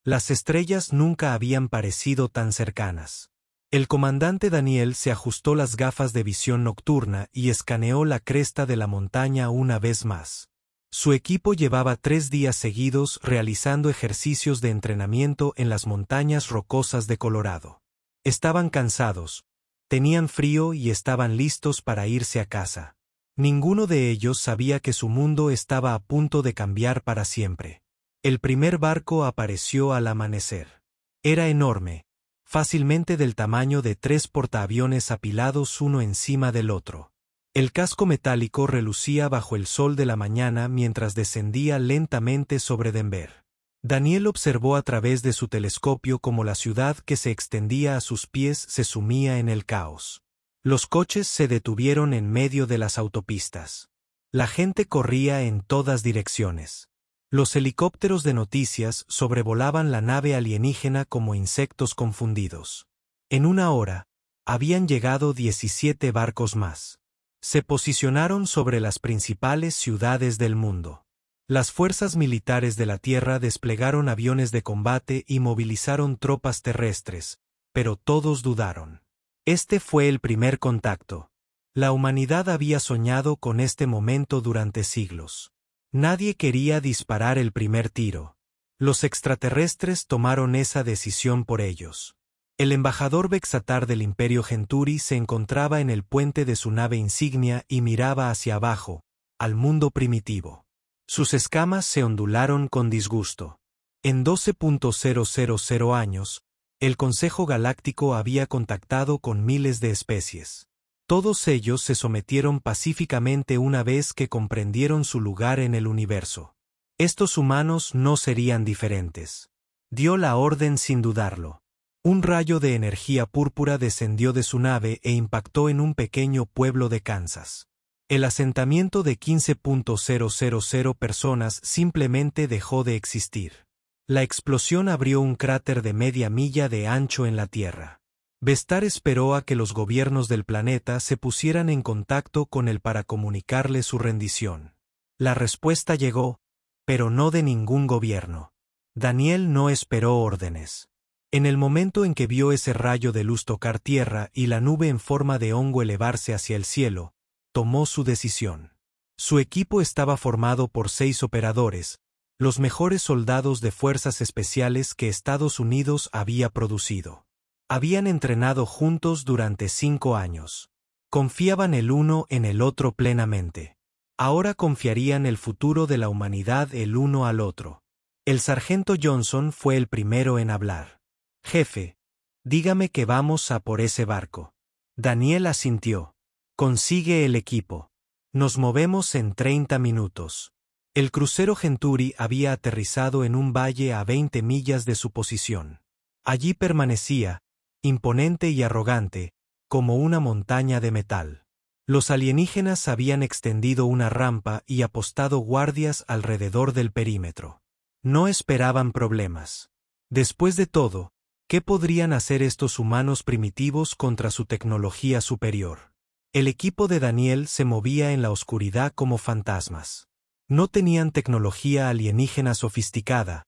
Las estrellas nunca habían parecido tan cercanas. El comandante Daniel se ajustó las gafas de visión nocturna y escaneó la cresta de la montaña una vez más. Su equipo llevaba 3 días seguidos realizando ejercicios de entrenamiento en las montañas rocosas de Colorado. Estaban cansados, tenían frío y estaban listos para irse a casa. Ninguno de ellos sabía que su mundo estaba a punto de cambiar para siempre. El primer barco apareció al amanecer. Era enorme, fácilmente del tamaño de 3 portaaviones apilados uno encima del otro. El casco metálico relucía bajo el sol de la mañana mientras descendía lentamente sobre Denver. Daniel observó a través de su telescopio cómo la ciudad que se extendía a sus pies se sumía en el caos. Los coches se detuvieron en medio de las autopistas. La gente corría en todas direcciones. Los helicópteros de noticias sobrevolaban la nave alienígena como insectos confundidos. En una hora, habían llegado 17 barcos más. Se posicionaron sobre las principales ciudades del mundo. Las fuerzas militares de la Tierra desplegaron aviones de combate y movilizaron tropas terrestres, pero todos dudaron. Este fue el primer contacto. La humanidad había soñado con este momento durante siglos. Nadie quería disparar el primer tiro. Los extraterrestres tomaron esa decisión por ellos. El embajador Vexatar del Imperio Genturi se encontraba en el puente de su nave insignia y miraba hacia abajo, al mundo primitivo. Sus escamas se ondularon con disgusto. En 12.000 años, el Consejo Galáctico había contactado con miles de especies. Todos ellos se sometieron pacíficamente una vez que comprendieron su lugar en el universo. Estos humanos no serían diferentes. Dio la orden sin dudarlo. Un rayo de energía púrpura descendió de su nave e impactó en un pequeño pueblo de Kansas. El asentamiento de 15.000 personas simplemente dejó de existir. La explosión abrió un cráter de media milla de ancho en la Tierra. Vestar esperó a que los gobiernos del planeta se pusieran en contacto con él para comunicarle su rendición. La respuesta llegó, pero no de ningún gobierno. Daniel no esperó órdenes. En el momento en que vio ese rayo de luz tocar tierra y la nube en forma de hongo elevarse hacia el cielo, tomó su decisión. Su equipo estaba formado por 6 operadores, los mejores soldados de fuerzas especiales que Estados Unidos había producido. Habían entrenado juntos durante 5 años. Confiaban el uno en el otro plenamente. Ahora confiarían el futuro de la humanidad el uno al otro. El sargento Johnson fue el primero en hablar. «Jefe, dígame que vamos a por ese barco». Daniel asintió. «Consigue el equipo. Nos movemos en 30 minutos». El crucero Genturi había aterrizado en un valle a 20 millas de su posición. Allí permanecía, imponente y arrogante, como una montaña de metal. Los alienígenas habían extendido una rampa y apostado guardias alrededor del perímetro. No esperaban problemas. Después de todo, ¿qué podrían hacer estos humanos primitivos contra su tecnología superior? El equipo de Daniel se movía en la oscuridad como fantasmas. No tenían tecnología alienígena sofisticada,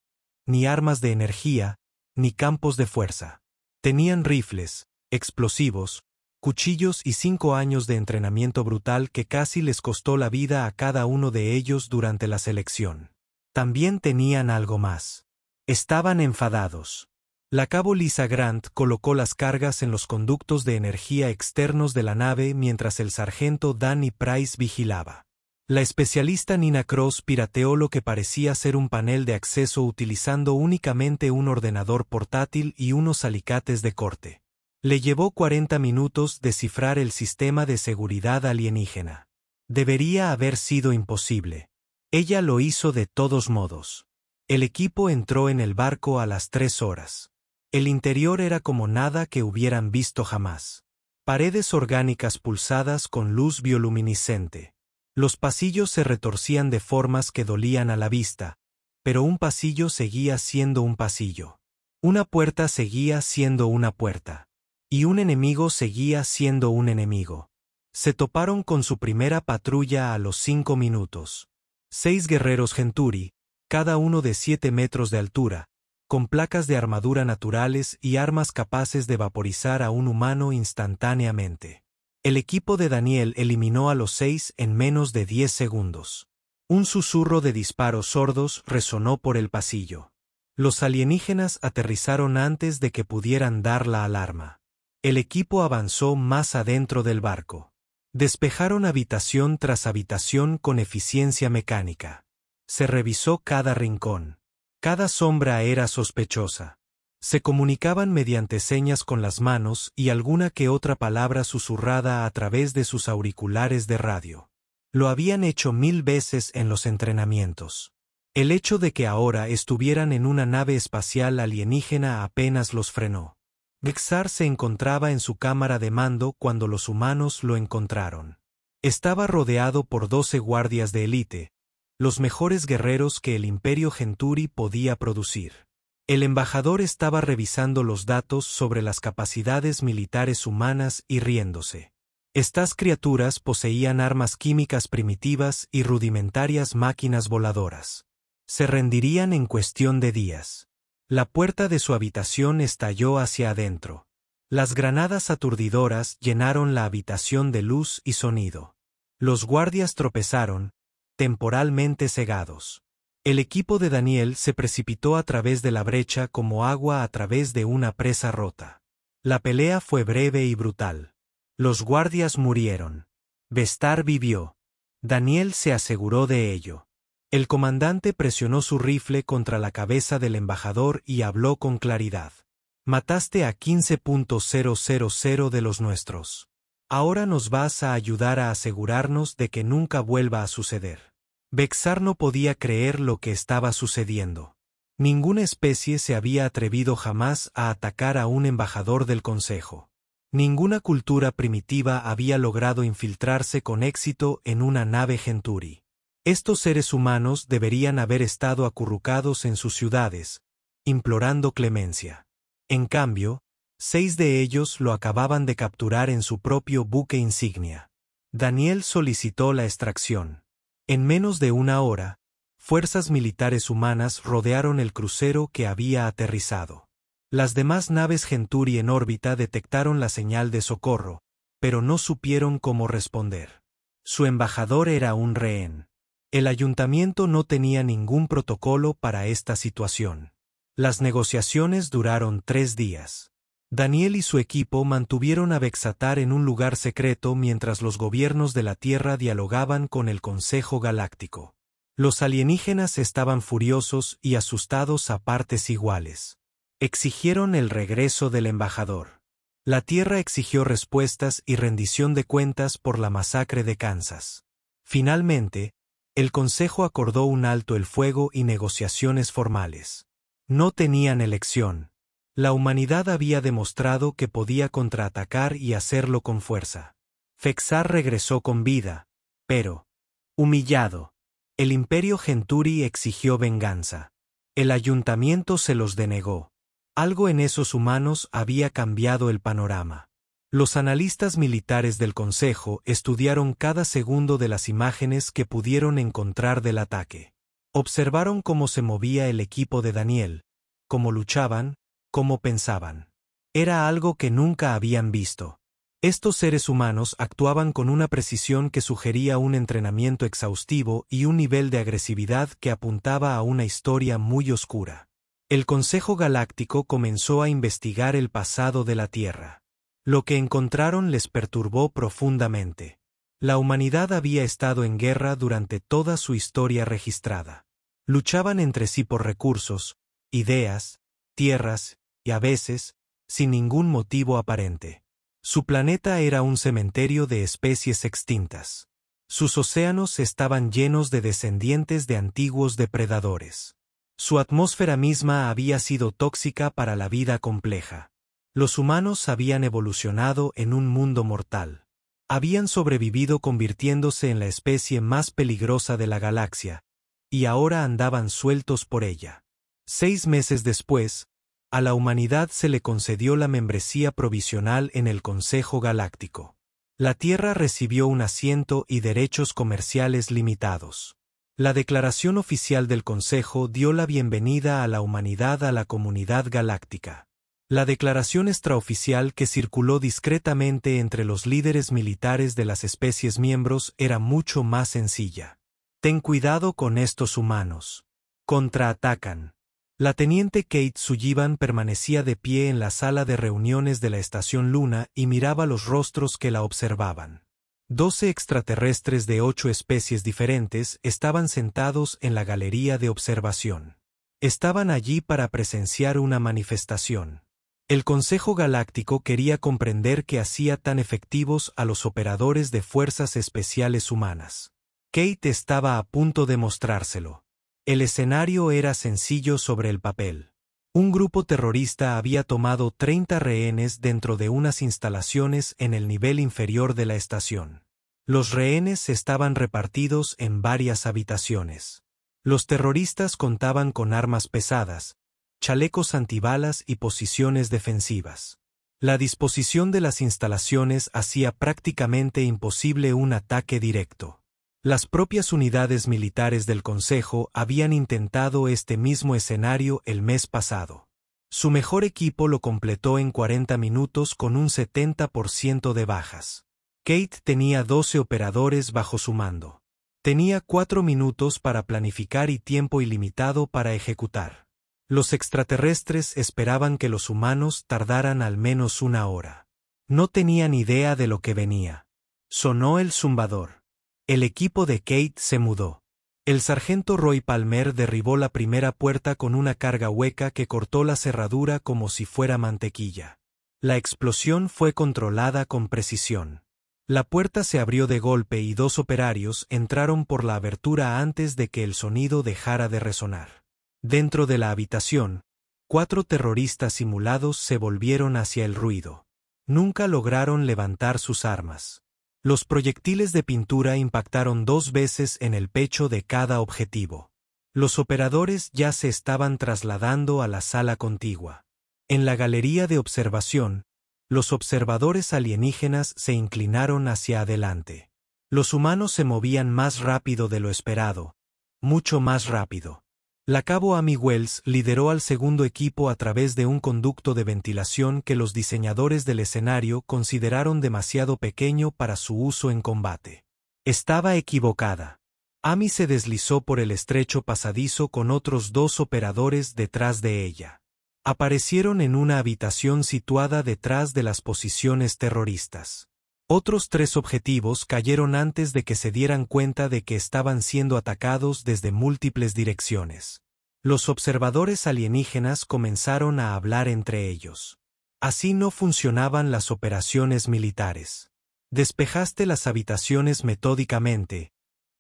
ni armas de energía, ni campos de fuerza. Tenían rifles, explosivos, cuchillos y 5 años de entrenamiento brutal que casi les costó la vida a cada uno de ellos durante la selección. También tenían algo más. Estaban enfadados. La cabo Lisa Grant colocó las cargas en los conductos de energía externos de la nave mientras el sargento Danny Price vigilaba. La especialista Nina Cross pirateó lo que parecía ser un panel de acceso utilizando únicamente un ordenador portátil y unos alicates de corte. Le llevó 40 minutos descifrar el sistema de seguridad alienígena. Debería haber sido imposible. Ella lo hizo de todos modos. El equipo entró en el barco a las 3 horas. El interior era como nada que hubieran visto jamás. Paredes orgánicas pulsadas con luz bioluminiscente. Los pasillos se retorcían de formas que dolían a la vista, pero un pasillo seguía siendo un pasillo. Una puerta seguía siendo una puerta. Y un enemigo seguía siendo un enemigo. Se toparon con su primera patrulla a los 5 minutos. 6 guerreros Genturi, cada uno de 7 metros de altura, con placas de armadura naturales y armas capaces de vaporizar a un humano instantáneamente. El equipo de Daniel eliminó a los 6 en menos de 10 segundos. Un susurro de disparos sordos resonó por el pasillo. Los alienígenas aterrizaron antes de que pudieran dar la alarma. El equipo avanzó más adentro del barco. Despejaron habitación tras habitación con eficiencia mecánica. Se revisó cada rincón. Cada sombra era sospechosa. Se comunicaban mediante señas con las manos y alguna que otra palabra susurrada a través de sus auriculares de radio. Lo habían hecho 1000 veces en los entrenamientos. El hecho de que ahora estuvieran en una nave espacial alienígena apenas los frenó. Vexar se encontraba en su cámara de mando cuando los humanos lo encontraron. Estaba rodeado por 12 guardias de élite, los mejores guerreros que el Imperio Genturi podía producir. El embajador estaba revisando los datos sobre las capacidades militares humanas y riéndose. Estas criaturas poseían armas químicas primitivas y rudimentarias máquinas voladoras. Se rendirían en cuestión de días. La puerta de su habitación estalló hacia adentro. Las granadas aturdidoras llenaron la habitación de luz y sonido. Los guardias tropezaron, temporalmente cegados. El equipo de Daniel se precipitó a través de la brecha como agua a través de una presa rota. La pelea fue breve y brutal. Los guardias murieron. Vestar vivió. Daniel se aseguró de ello. El comandante presionó su rifle contra la cabeza del embajador y habló con claridad. Mataste a 15.000 de los nuestros. Ahora nos vas a ayudar a asegurarnos de que nunca vuelva a suceder. Vexar no podía creer lo que estaba sucediendo. Ninguna especie se había atrevido jamás a atacar a un embajador del Consejo. Ninguna cultura primitiva había logrado infiltrarse con éxito en una nave Genturi. Estos seres humanos deberían haber estado acurrucados en sus ciudades, implorando clemencia. En cambio, 6 de ellos lo acababan de capturar en su propio buque insignia. Daniel solicitó la extracción. En menos de una hora, fuerzas militares humanas rodearon el crucero que había aterrizado. Las demás naves Genturi en órbita detectaron la señal de socorro, pero no supieron cómo responder. Su embajador era un rehén. El ayuntamiento no tenía ningún protocolo para esta situación. Las negociaciones duraron 3 días. Daniel y su equipo mantuvieron a Vexatar en un lugar secreto mientras los gobiernos de la Tierra dialogaban con el Consejo Galáctico. Los alienígenas estaban furiosos y asustados a partes iguales. Exigieron el regreso del embajador. La Tierra exigió respuestas y rendición de cuentas por la masacre de Kansas. Finalmente, el Consejo acordó un alto el fuego y negociaciones formales. No tenían elección. La humanidad había demostrado que podía contraatacar y hacerlo con fuerza. Vexar regresó con vida, pero, humillado, el Imperio Genturi exigió venganza. El ayuntamiento se los denegó. Algo en esos humanos había cambiado el panorama. Los analistas militares del Consejo estudiaron cada segundo de las imágenes que pudieron encontrar del ataque. Observaron cómo se movía el equipo de Daniel, cómo luchaban, cómo pensaban. Era algo que nunca habían visto. Estos seres humanos actuaban con una precisión que sugería un entrenamiento exhaustivo y un nivel de agresividad que apuntaba a una historia muy oscura. El Consejo Galáctico comenzó a investigar el pasado de la Tierra. Lo que encontraron les perturbó profundamente. La humanidad había estado en guerra durante toda su historia registrada. Luchaban entre sí por recursos, ideas, tierras, y a veces, sin ningún motivo aparente. Su planeta era un cementerio de especies extintas. Sus océanos estaban llenos de descendientes de antiguos depredadores. Su atmósfera misma había sido tóxica para la vida compleja. Los humanos habían evolucionado en un mundo mortal. Habían sobrevivido convirtiéndose en la especie más peligrosa de la galaxia, y ahora andaban sueltos por ella. 6 meses después, a la humanidad se le concedió la membresía provisional en el Consejo Galáctico. La Tierra recibió un asiento y derechos comerciales limitados. La declaración oficial del Consejo dio la bienvenida a la humanidad a la comunidad galáctica. La declaración extraoficial que circuló discretamente entre los líderes militares de las especies miembros era mucho más sencilla. Ten cuidado con estos humanos. Contraatacan. La teniente Kate Sullivan permanecía de pie en la sala de reuniones de la estación Luna y miraba los rostros que la observaban. 12 extraterrestres de 8 especies diferentes estaban sentados en la galería de observación. Estaban allí para presenciar una manifestación. El Consejo Galáctico quería comprender qué hacía tan efectivos a los operadores de fuerzas especiales humanas. Kate estaba a punto de mostrárselo. El escenario era sencillo sobre el papel. Un grupo terrorista había tomado 30 rehenes dentro de unas instalaciones en el nivel inferior de la estación. Los rehenes estaban repartidos en varias habitaciones. Los terroristas contaban con armas pesadas, chalecos antibalas y posiciones defensivas. La disposición de las instalaciones hacía prácticamente imposible un ataque directo. Las propias unidades militares del Consejo habían intentado este mismo escenario el mes pasado. Su mejor equipo lo completó en 40 minutos con un 70% de bajas. Kate tenía 12 operadores bajo su mando. Tenía 4 minutos para planificar y tiempo ilimitado para ejecutar. Los extraterrestres esperaban que los humanos tardaran al menos 1 hora. No tenían idea de lo que venía. Sonó el zumbador. El equipo de Kate se mudó. El sargento Roy Palmer derribó la primera puerta con una carga hueca que cortó la cerradura como si fuera mantequilla. La explosión fue controlada con precisión. La puerta se abrió de golpe y 2 operarios entraron por la abertura antes de que el sonido dejara de resonar. Dentro de la habitación, 4 terroristas simulados se volvieron hacia el ruido. Nunca lograron levantar sus armas. Los proyectiles de pintura impactaron 2 veces en el pecho de cada objetivo. Los operadores ya se estaban trasladando a la sala contigua. En la galería de observación, los observadores alienígenas se inclinaron hacia adelante. Los humanos se movían más rápido de lo esperado, mucho más rápido. La cabo Amy Wells lideró al segundo equipo a través de un conducto de ventilación que los diseñadores del escenario consideraron demasiado pequeño para su uso en combate. Estaba equivocada. Amy se deslizó por el estrecho pasadizo con otros 2 operadores detrás de ella. Aparecieron en una habitación situada detrás de las posiciones terroristas. Otros 3 objetivos cayeron antes de que se dieran cuenta de que estaban siendo atacados desde múltiples direcciones. Los observadores alienígenas comenzaron a hablar entre ellos. Así no funcionaban las operaciones militares. Despejaste las habitaciones metódicamente,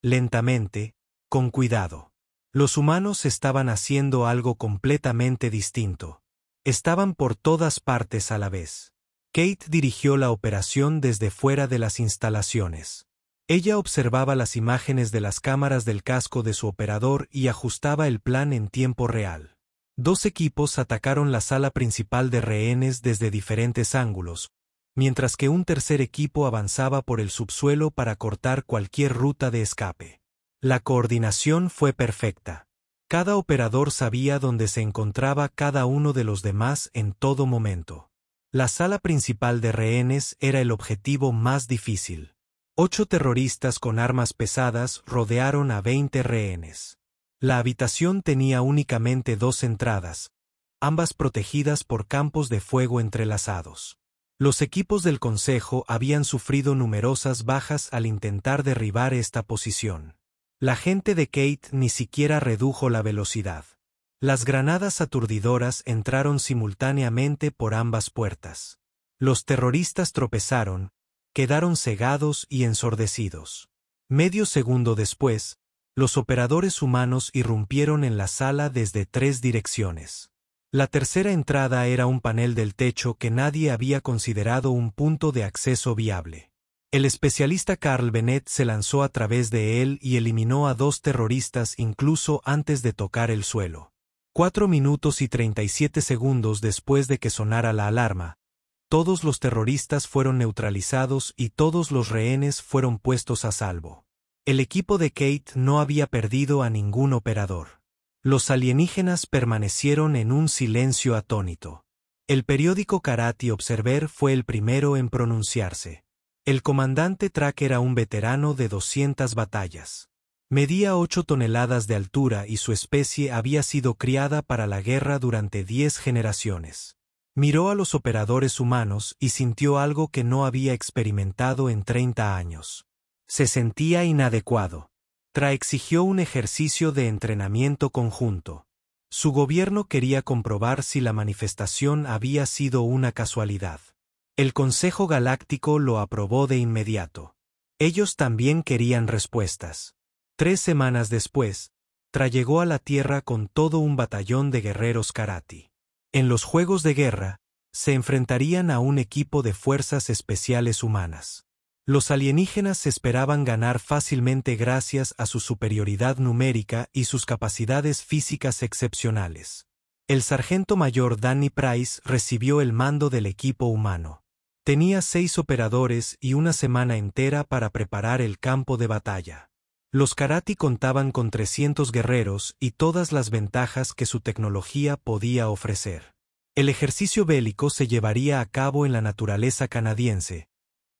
lentamente, con cuidado. Los humanos estaban haciendo algo completamente distinto. Estaban por todas partes a la vez. Kate dirigió la operación desde fuera de las instalaciones. Ella observaba las imágenes de las cámaras del casco de su operador y ajustaba el plan en tiempo real. 2 equipos atacaron la sala principal de rehenes desde diferentes ángulos, mientras que un tercer equipo avanzaba por el subsuelo para cortar cualquier ruta de escape. La coordinación fue perfecta. Cada operador sabía dónde se encontraba cada uno de los demás en todo momento. La sala principal de rehenes era el objetivo más difícil. 8 terroristas con armas pesadas rodearon a 20 rehenes. La habitación tenía únicamente 2 entradas, ambas protegidas por campos de fuego entrelazados. Los equipos del Consejo habían sufrido numerosas bajas al intentar derribar esta posición. La gente de Kate ni siquiera redujo la velocidad. Las granadas aturdidoras entraron simultáneamente por ambas puertas. Los terroristas tropezaron, quedaron cegados y ensordecidos. Medio segundo después, los operadores humanos irrumpieron en la sala desde 3 direcciones. La tercera entrada era un panel del techo que nadie había considerado un punto de acceso viable. El especialista Carl Bennett se lanzó a través de él y eliminó a 2 terroristas incluso antes de tocar el suelo. 4 minutos y 37 segundos después de que sonara la alarma, todos los terroristas fueron neutralizados y todos los rehenes fueron puestos a salvo. El equipo de Kate no había perdido a ningún operador. Los alienígenas permanecieron en un silencio atónito. El periódico Karate Observer fue el primero en pronunciarse. El comandante Track era un veterano de 200 batallas. Medía 8 toneladas de altura y su especie había sido criada para la guerra durante 10 generaciones. Miró a los operadores humanos y sintió algo que no había experimentado en 30 años. Se sentía inadecuado. Tra exigió un ejercicio de entrenamiento conjunto. Su gobierno quería comprobar si la manifestación había sido una casualidad. El Consejo Galáctico lo aprobó de inmediato. Ellos también querían respuestas. 3 semanas después, Tra llegó a la Tierra con todo un batallón de guerreros Karate. En los juegos de guerra, se enfrentarían a un equipo de fuerzas especiales humanas. Los alienígenas esperaban ganar fácilmente gracias a su superioridad numérica y sus capacidades físicas excepcionales. El sargento mayor Danny Price recibió el mando del equipo humano. Tenía 6 operadores y una semana entera para preparar el campo de batalla. Los Karate contaban con 300 guerreros y todas las ventajas que su tecnología podía ofrecer. El ejercicio bélico se llevaría a cabo en la naturaleza canadiense,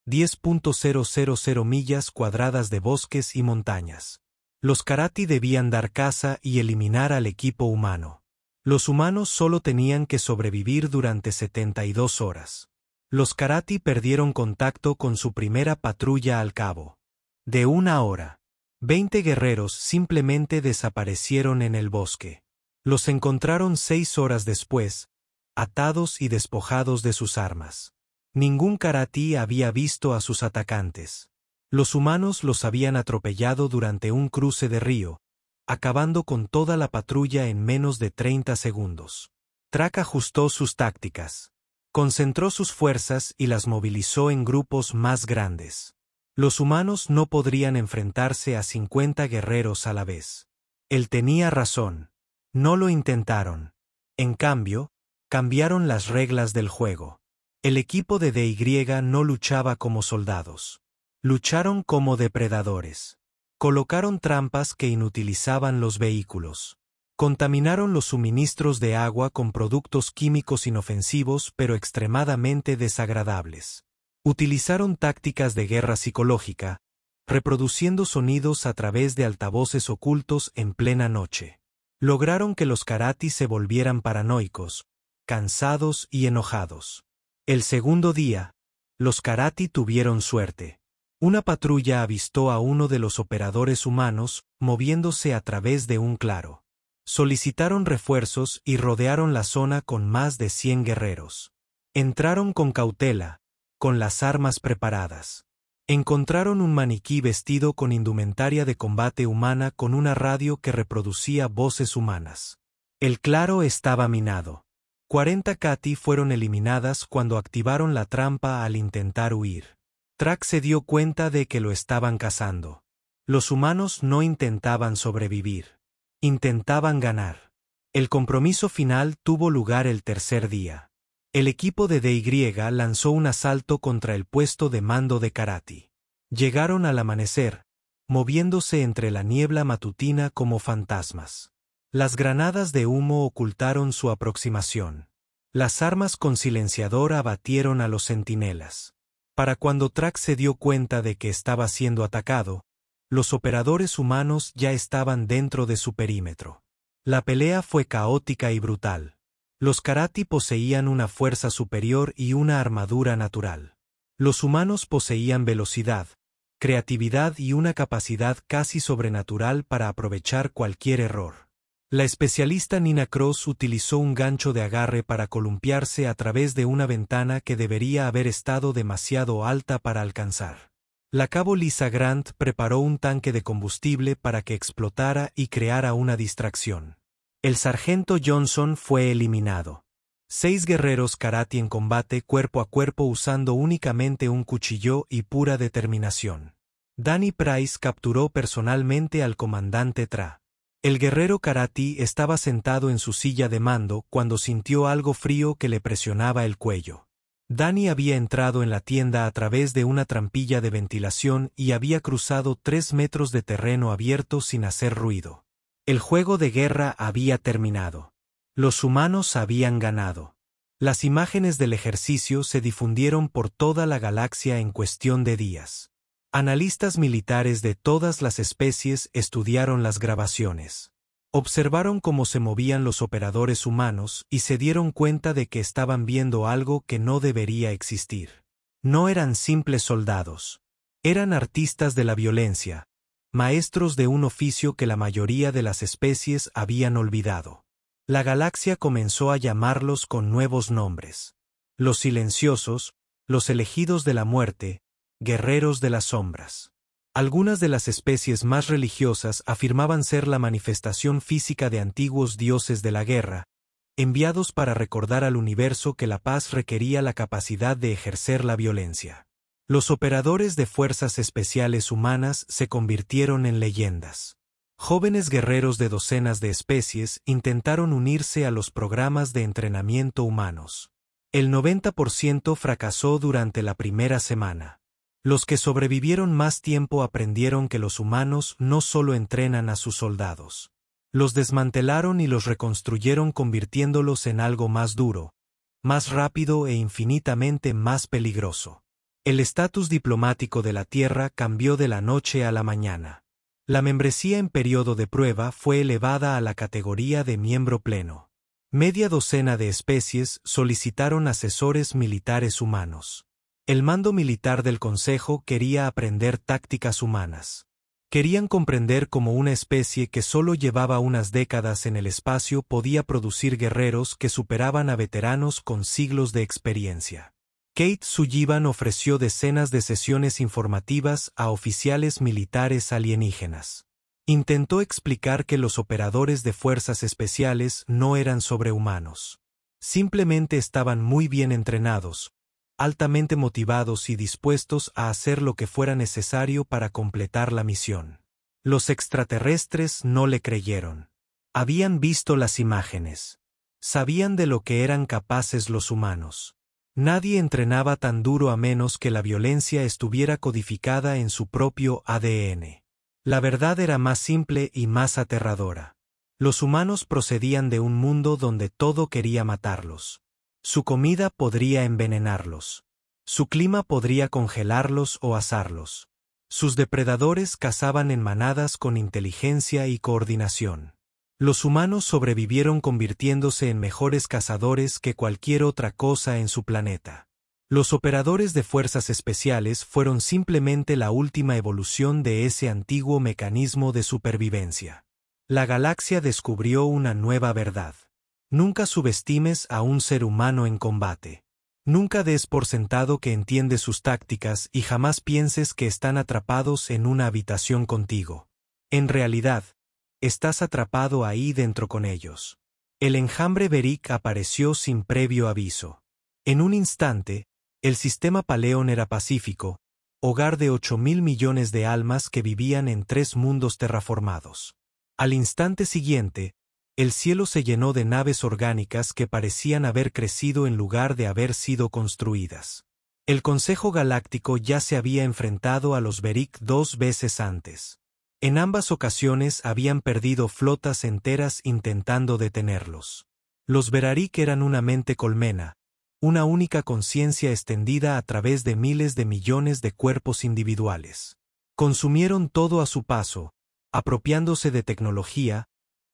10.000 millas cuadradas de bosques y montañas. Los Karate debían dar caza y eliminar al equipo humano. Los humanos solo tenían que sobrevivir durante 72 horas. Los Karate perdieron contacto con su primera patrulla al cabo de una hora. 20 guerreros simplemente desaparecieron en el bosque. Los encontraron 6 horas después, atados y despojados de sus armas. Ningún Karate había visto a sus atacantes. Los humanos los habían atropellado durante un cruce de río, acabando con toda la patrulla en menos de 30 segundos. Track ajustó sus tácticas. Concentró sus fuerzas y las movilizó en grupos más grandes. Los humanos no podrían enfrentarse a 50 guerreros a la vez. Él tenía razón. No lo intentaron. En cambio, cambiaron las reglas del juego. El equipo de DY no luchaba como soldados. Lucharon como depredadores. Colocaron trampas que inutilizaban los vehículos. Contaminaron los suministros de agua con productos químicos inofensivos pero extremadamente desagradables. Utilizaron tácticas de guerra psicológica, reproduciendo sonidos a través de altavoces ocultos en plena noche. Lograron que los Karate se volvieran paranoicos, cansados y enojados. El segundo día, los Karate tuvieron suerte. Una patrulla avistó a uno de los operadores humanos moviéndose a través de un claro. Solicitaron refuerzos y rodearon la zona con más de 100 guerreros. Entraron con cautela, con las armas preparadas. Encontraron un maniquí vestido con indumentaria de combate humana con una radio que reproducía voces humanas. El claro estaba minado. 40 Karate fueron eliminadas cuando activaron la trampa al intentar huir. Track se dio cuenta de que lo estaban cazando. Los humanos no intentaban sobrevivir. Intentaban ganar. El compromiso final tuvo lugar el tercer día. El equipo de DY lanzó un asalto contra el puesto de mando de Karate. Llegaron al amanecer, moviéndose entre la niebla matutina como fantasmas. Las granadas de humo ocultaron su aproximación. Las armas con silenciador abatieron a los centinelas. Para cuando Track se dio cuenta de que estaba siendo atacado, los operadores humanos ya estaban dentro de su perímetro. La pelea fue caótica y brutal. Los Karate poseían una fuerza superior y una armadura natural. Los humanos poseían velocidad, creatividad y una capacidad casi sobrenatural para aprovechar cualquier error. La especialista Nina Cross utilizó un gancho de agarre para columpiarse a través de una ventana que debería haber estado demasiado alta para alcanzar. La cabo Lisa Grant preparó un tanque de combustible para que explotara y creara una distracción. El sargento Johnson fue eliminado. 6 guerreros Karate en combate cuerpo a cuerpo usando únicamente un cuchillo y pura determinación. Danny Price capturó personalmente al comandante Tra. El guerrero Karate estaba sentado en su silla de mando cuando sintió algo frío que le presionaba el cuello. Danny había entrado en la tienda a través de una trampilla de ventilación y había cruzado 3 metros de terreno abierto sin hacer ruido. El juego de guerra había terminado. Los humanos habían ganado. Las imágenes del ejercicio se difundieron por toda la galaxia en cuestión de días. Analistas militares de todas las especies estudiaron las grabaciones. Observaron cómo se movían los operadores humanos y se dieron cuenta de que estaban viendo algo que no debería existir. No eran simples soldados. Eran artistas de la violencia, maestros de un oficio que la mayoría de las especies habían olvidado. La galaxia comenzó a llamarlos con nuevos nombres. Los silenciosos, los elegidos de la muerte, guerreros de las sombras. Algunas de las especies más religiosas afirmaban ser la manifestación física de antiguos dioses de la guerra, enviados para recordar al universo que la paz requería la capacidad de ejercer la violencia. Los operadores de fuerzas especiales humanas se convirtieron en leyendas. Jóvenes guerreros de docenas de especies intentaron unirse a los programas de entrenamiento humanos. El 90% fracasó durante la primera semana. Los que sobrevivieron más tiempo aprendieron que los humanos no solo entrenan a sus soldados. Los desmantelaron y los reconstruyeron convirtiéndolos en algo más duro, más rápido e infinitamente más peligroso. El estatus diplomático de la Tierra cambió de la noche a la mañana. La membresía en periodo de prueba fue elevada a la categoría de miembro pleno. Media docena de especies solicitaron asesores militares humanos. El mando militar del Consejo quería aprender tácticas humanas. Querían comprender cómo una especie que solo llevaba unas décadas en el espacio podía producir guerreros que superaban a veteranos con siglos de experiencia. Kate Sullivan ofreció decenas de sesiones informativas a oficiales militares alienígenas. Intentó explicar que los operadores de fuerzas especiales no eran sobrehumanos. Simplemente estaban muy bien entrenados, altamente motivados y dispuestos a hacer lo que fuera necesario para completar la misión. Los extraterrestres no le creyeron. Habían visto las imágenes. Sabían de lo que eran capaces los humanos. Nadie entrenaba tan duro a menos que la violencia estuviera codificada en su propio ADN. La verdad era más simple y más aterradora. Los humanos procedían de un mundo donde todo quería matarlos. Su comida podría envenenarlos. Su clima podría congelarlos o asarlos. Sus depredadores cazaban en manadas con inteligencia y coordinación. Los humanos sobrevivieron convirtiéndose en mejores cazadores que cualquier otra cosa en su planeta. Los operadores de fuerzas especiales fueron simplemente la última evolución de ese antiguo mecanismo de supervivencia. La galaxia descubrió una nueva verdad. Nunca subestimes a un ser humano en combate. Nunca des por sentado que entiende sus tácticas y jamás pienses que están atrapados en una habitación contigo. En realidad, estás atrapado ahí dentro con ellos. El enjambre Beric apareció sin previo aviso. En un instante, el sistema Paleón era pacífico, hogar de 8.000 millones de almas que vivían en 3 mundos terraformados. Al instante siguiente, el cielo se llenó de naves orgánicas que parecían haber crecido en lugar de haber sido construidas. El Consejo Galáctico ya se había enfrentado a los Beric 2 veces antes. En ambas ocasiones habían perdido flotas enteras intentando detenerlos. Los Berarik eran una mente colmena, una única conciencia extendida a través de miles de millones de cuerpos individuales. Consumieron todo a su paso, apropiándose de tecnología,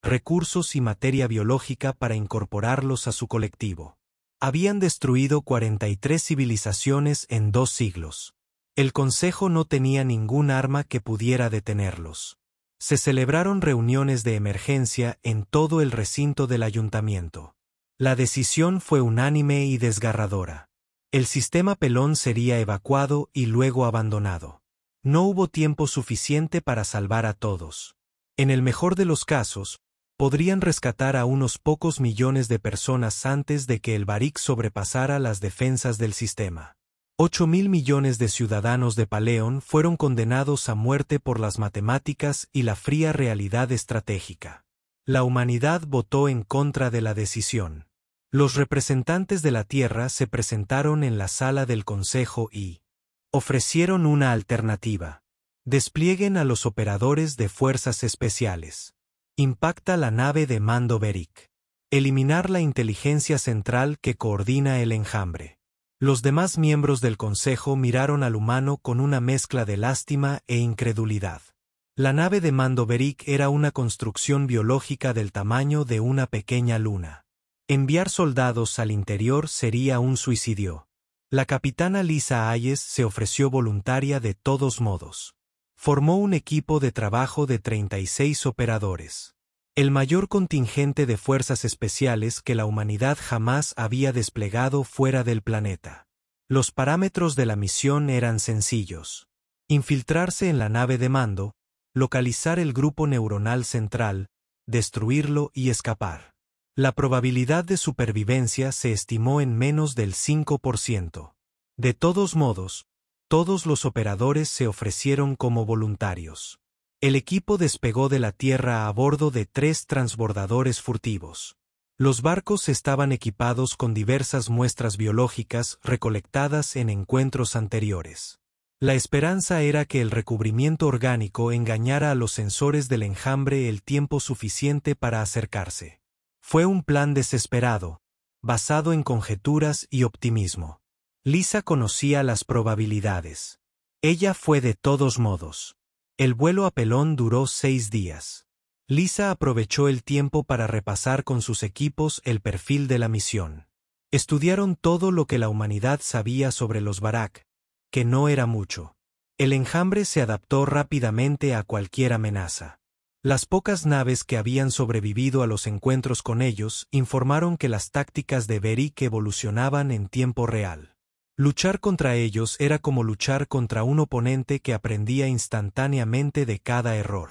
recursos y materia biológica para incorporarlos a su colectivo. Habían destruido 43 civilizaciones en 2 siglos. El Consejo no tenía ningún arma que pudiera detenerlos. Se celebraron reuniones de emergencia en todo el recinto del ayuntamiento. La decisión fue unánime y desgarradora. El sistema Pelón sería evacuado y luego abandonado. No hubo tiempo suficiente para salvar a todos. En el mejor de los casos, podrían rescatar a unos pocos millones de personas antes de que el Baric sobrepasara las defensas del sistema. 8.000 millones de ciudadanos de Paleón fueron condenados a muerte por las matemáticas y la fría realidad estratégica. La humanidad votó en contra de la decisión. Los representantes de la Tierra se presentaron en la sala del Consejo y ofrecieron una alternativa. Desplieguen a los operadores de fuerzas especiales. Impacta la nave de mando Beric. Eliminar la inteligencia central que coordina el enjambre. Los demás miembros del Consejo miraron al humano con una mezcla de lástima e incredulidad. La nave de mando Beric era una construcción biológica del tamaño de una pequeña luna. Enviar soldados al interior sería un suicidio. La capitana Lisa Hayes se ofreció voluntaria de todos modos. Formó un equipo de trabajo de 36 operadores. El mayor contingente de fuerzas especiales que la humanidad jamás había desplegado fuera del planeta. Los parámetros de la misión eran sencillos. Infiltrarse en la nave de mando, localizar el grupo neuronal central, destruirlo y escapar. La probabilidad de supervivencia se estimó en menos del 5%. De todos modos, todos los operadores se ofrecieron como voluntarios. El equipo despegó de la Tierra a bordo de 3 transbordadores furtivos. Los barcos estaban equipados con diversas muestras biológicas recolectadas en encuentros anteriores. La esperanza era que el recubrimiento orgánico engañara a los sensores del enjambre el tiempo suficiente para acercarse. Fue un plan desesperado, basado en conjeturas y optimismo. Lisa conocía las probabilidades. Ella fue de todos modos. El vuelo a Pelón duró 6 días. Lisa aprovechó el tiempo para repasar con sus equipos el perfil de la misión. Estudiaron todo lo que la humanidad sabía sobre los Barak, que no era mucho. El enjambre se adaptó rápidamente a cualquier amenaza. Las pocas naves que habían sobrevivido a los encuentros con ellos informaron que las tácticas de Beric evolucionaban en tiempo real. Luchar contra ellos era como luchar contra un oponente que aprendía instantáneamente de cada error.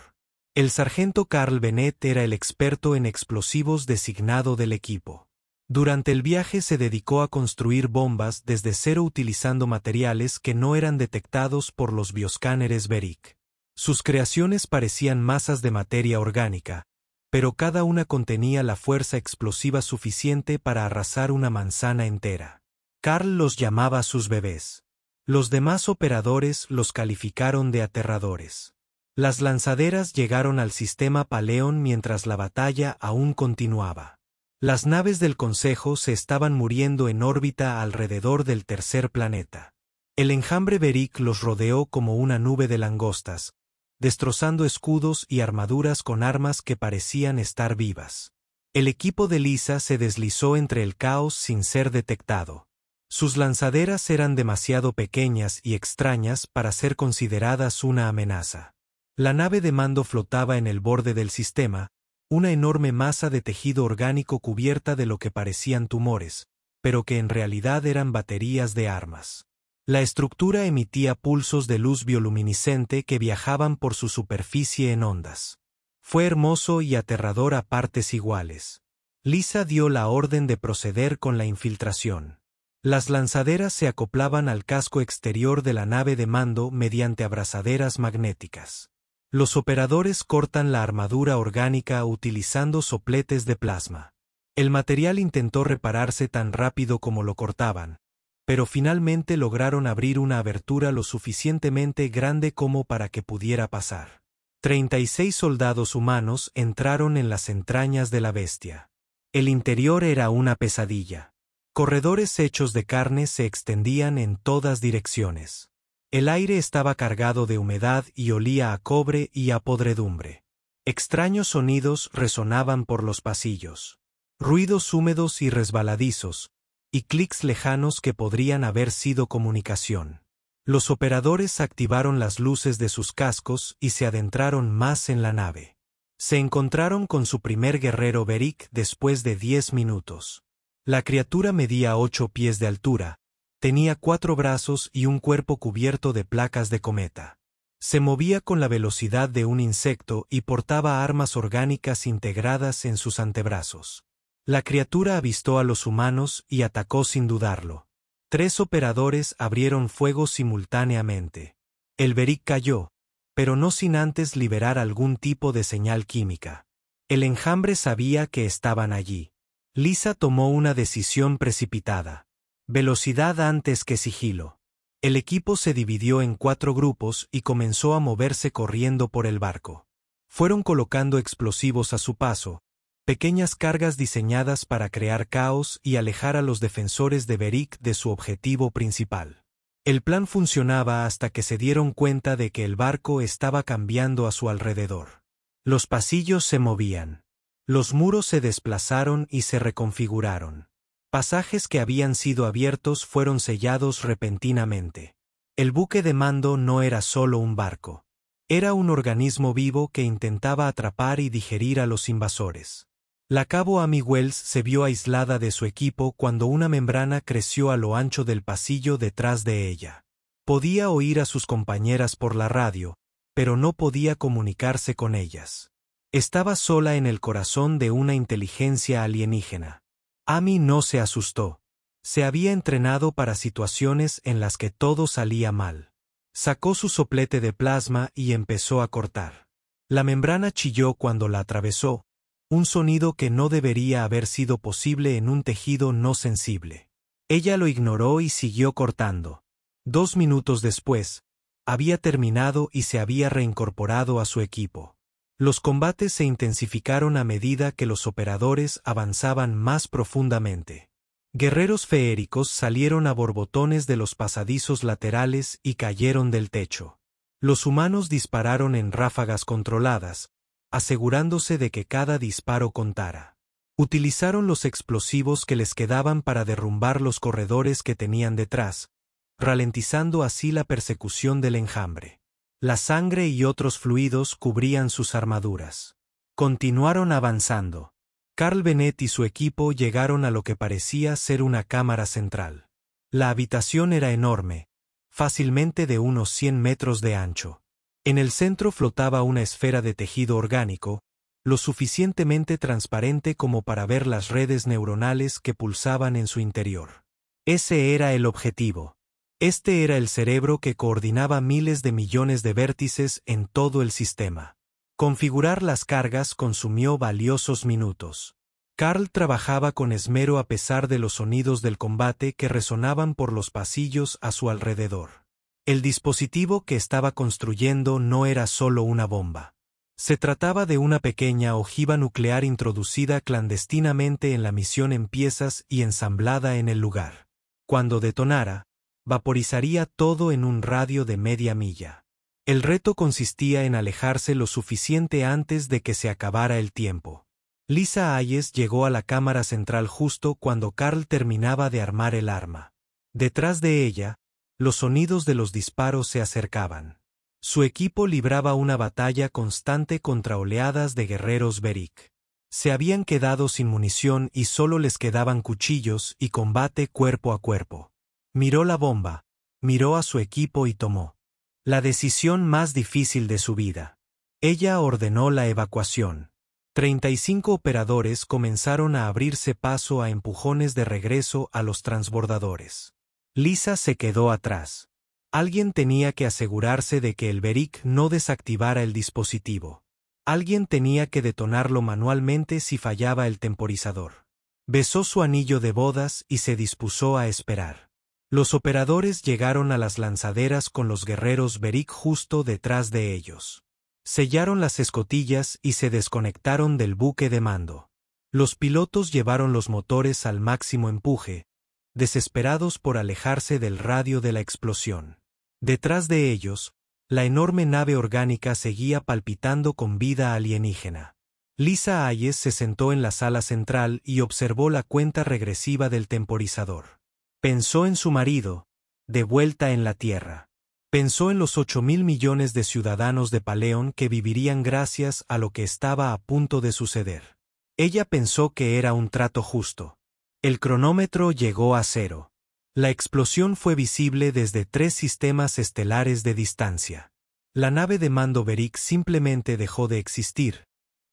El sargento Carl Bennett era el experto en explosivos designado del equipo. Durante el viaje se dedicó a construir bombas desde cero utilizando materiales que no eran detectados por los bioscáneres Beric. Sus creaciones parecían masas de materia orgánica, pero cada una contenía la fuerza explosiva suficiente para arrasar una manzana entera. Carl los llamaba sus bebés. Los demás operadores los calificaron de aterradores. Las lanzaderas llegaron al sistema Paleón mientras la batalla aún continuaba. Las naves del Consejo se estaban muriendo en órbita alrededor del tercer planeta. El enjambre Beric los rodeó como una nube de langostas, destrozando escudos y armaduras con armas que parecían estar vivas. El equipo de Lisa se deslizó entre el caos sin ser detectado. Sus lanzaderas eran demasiado pequeñas y extrañas para ser consideradas una amenaza. La nave de mando flotaba en el borde del sistema, una enorme masa de tejido orgánico cubierta de lo que parecían tumores, pero que en realidad eran baterías de armas. La estructura emitía pulsos de luz bioluminiscente que viajaban por su superficie en ondas. Fue hermoso y aterrador a partes iguales. Lisa dio la orden de proceder con la infiltración. Las lanzaderas se acoplaban al casco exterior de la nave de mando mediante abrazaderas magnéticas. Los operadores cortan la armadura orgánica utilizando sopletes de plasma. El material intentó repararse tan rápido como lo cortaban, pero finalmente lograron abrir una abertura lo suficientemente grande como para que pudiera pasar. 36 soldados humanos entraron en las entrañas de la bestia. El interior era una pesadilla. Corredores hechos de carne se extendían en todas direcciones. El aire estaba cargado de humedad y olía a cobre y a podredumbre. Extraños sonidos resonaban por los pasillos. Ruidos húmedos y resbaladizos, y clics lejanos que podrían haber sido comunicación. Los operadores activaron las luces de sus cascos y se adentraron más en la nave. Se encontraron con su primer guerrero Beric después de 10 minutos. La criatura medía 8 pies de altura, tenía 4 brazos y un cuerpo cubierto de placas de cometa. Se movía con la velocidad de un insecto y portaba armas orgánicas integradas en sus antebrazos. La criatura avistó a los humanos y atacó sin dudarlo. 3 operadores abrieron fuego simultáneamente. El Beric cayó, pero no sin antes liberar algún tipo de señal química. El enjambre sabía que estaban allí. Lisa tomó una decisión precipitada. Velocidad antes que sigilo. El equipo se dividió en 4 grupos y comenzó a moverse corriendo por el barco. Fueron colocando explosivos a su paso, pequeñas cargas diseñadas para crear caos y alejar a los defensores de Beric de su objetivo principal. El plan funcionaba hasta que se dieron cuenta de que el barco estaba cambiando a su alrededor. Los pasillos se movían. Los muros se desplazaron y se reconfiguraron. Pasajes que habían sido abiertos fueron sellados repentinamente. El buque de mando no era solo un barco. Era un organismo vivo que intentaba atrapar y digerir a los invasores. La cabo Amy Wells se vio aislada de su equipo cuando una membrana creció a lo ancho del pasillo detrás de ella. Podía oír a sus compañeras por la radio, pero no podía comunicarse con ellas. Estaba sola en el corazón de una inteligencia alienígena. Amy no se asustó. Se había entrenado para situaciones en las que todo salía mal. Sacó su soplete de plasma y empezó a cortar. La membrana chilló cuando la atravesó, un sonido que no debería haber sido posible en un tejido no sensible. Ella lo ignoró y siguió cortando. 2 minutos después, había terminado y se había reincorporado a su equipo. Los combates se intensificaron a medida que los operadores avanzaban más profundamente. Guerreros feéricos salieron a borbotones de los pasadizos laterales y cayeron del techo. Los humanos dispararon en ráfagas controladas, asegurándose de que cada disparo contara. Utilizaron los explosivos que les quedaban para derrumbar los corredores que tenían detrás, ralentizando así la persecución del enjambre. La sangre y otros fluidos cubrían sus armaduras. Continuaron avanzando. Carl Bennett y su equipo llegaron a lo que parecía ser una cámara central. La habitación era enorme, fácilmente de unos 100 metros de ancho. En el centro flotaba una esfera de tejido orgánico, lo suficientemente transparente como para ver las redes neuronales que pulsaban en su interior. Ese era el objetivo. Este era el cerebro que coordinaba miles de millones de vértices en todo el sistema. Configurar las cargas consumió valiosos minutos. Carl trabajaba con esmero a pesar de los sonidos del combate que resonaban por los pasillos a su alrededor. El dispositivo que estaba construyendo no era solo una bomba. Se trataba de una pequeña ojiva nuclear introducida clandestinamente en la misión en piezas y ensamblada en el lugar. Cuando detonara, vaporizaría todo en un radio de media milla. El reto consistía en alejarse lo suficiente antes de que se acabara el tiempo. Lisa Hayes llegó a la cámara central justo cuando Carl terminaba de armar el arma. Detrás de ella, los sonidos de los disparos se acercaban. Su equipo libraba una batalla constante contra oleadas de guerreros Beric. Se habían quedado sin munición y solo les quedaban cuchillos y combate cuerpo a cuerpo. Miró la bomba, miró a su equipo y tomó la decisión más difícil de su vida. Ella ordenó la evacuación. 35 operadores comenzaron a abrirse paso a empujones de regreso a los transbordadores. Lisa se quedó atrás. Alguien tenía que asegurarse de que el Beric no desactivara el dispositivo. Alguien tenía que detonarlo manualmente si fallaba el temporizador. Besó su anillo de bodas y se dispuso a esperar. Los operadores llegaron a las lanzaderas con los guerreros Beric justo detrás de ellos. Sellaron las escotillas y se desconectaron del buque de mando. Los pilotos llevaron los motores al máximo empuje, desesperados por alejarse del radio de la explosión. Detrás de ellos, la enorme nave orgánica seguía palpitando con vida alienígena. Lisa Hayes se sentó en la sala central y observó la cuenta regresiva del temporizador. Pensó en su marido, de vuelta en la Tierra. Pensó en los 8.000 millones de ciudadanos de Paleón que vivirían gracias a lo que estaba a punto de suceder. Ella pensó que era un trato justo. El cronómetro llegó a 0. La explosión fue visible desde 3 sistemas estelares de distancia. La nave de mando Beric simplemente dejó de existir,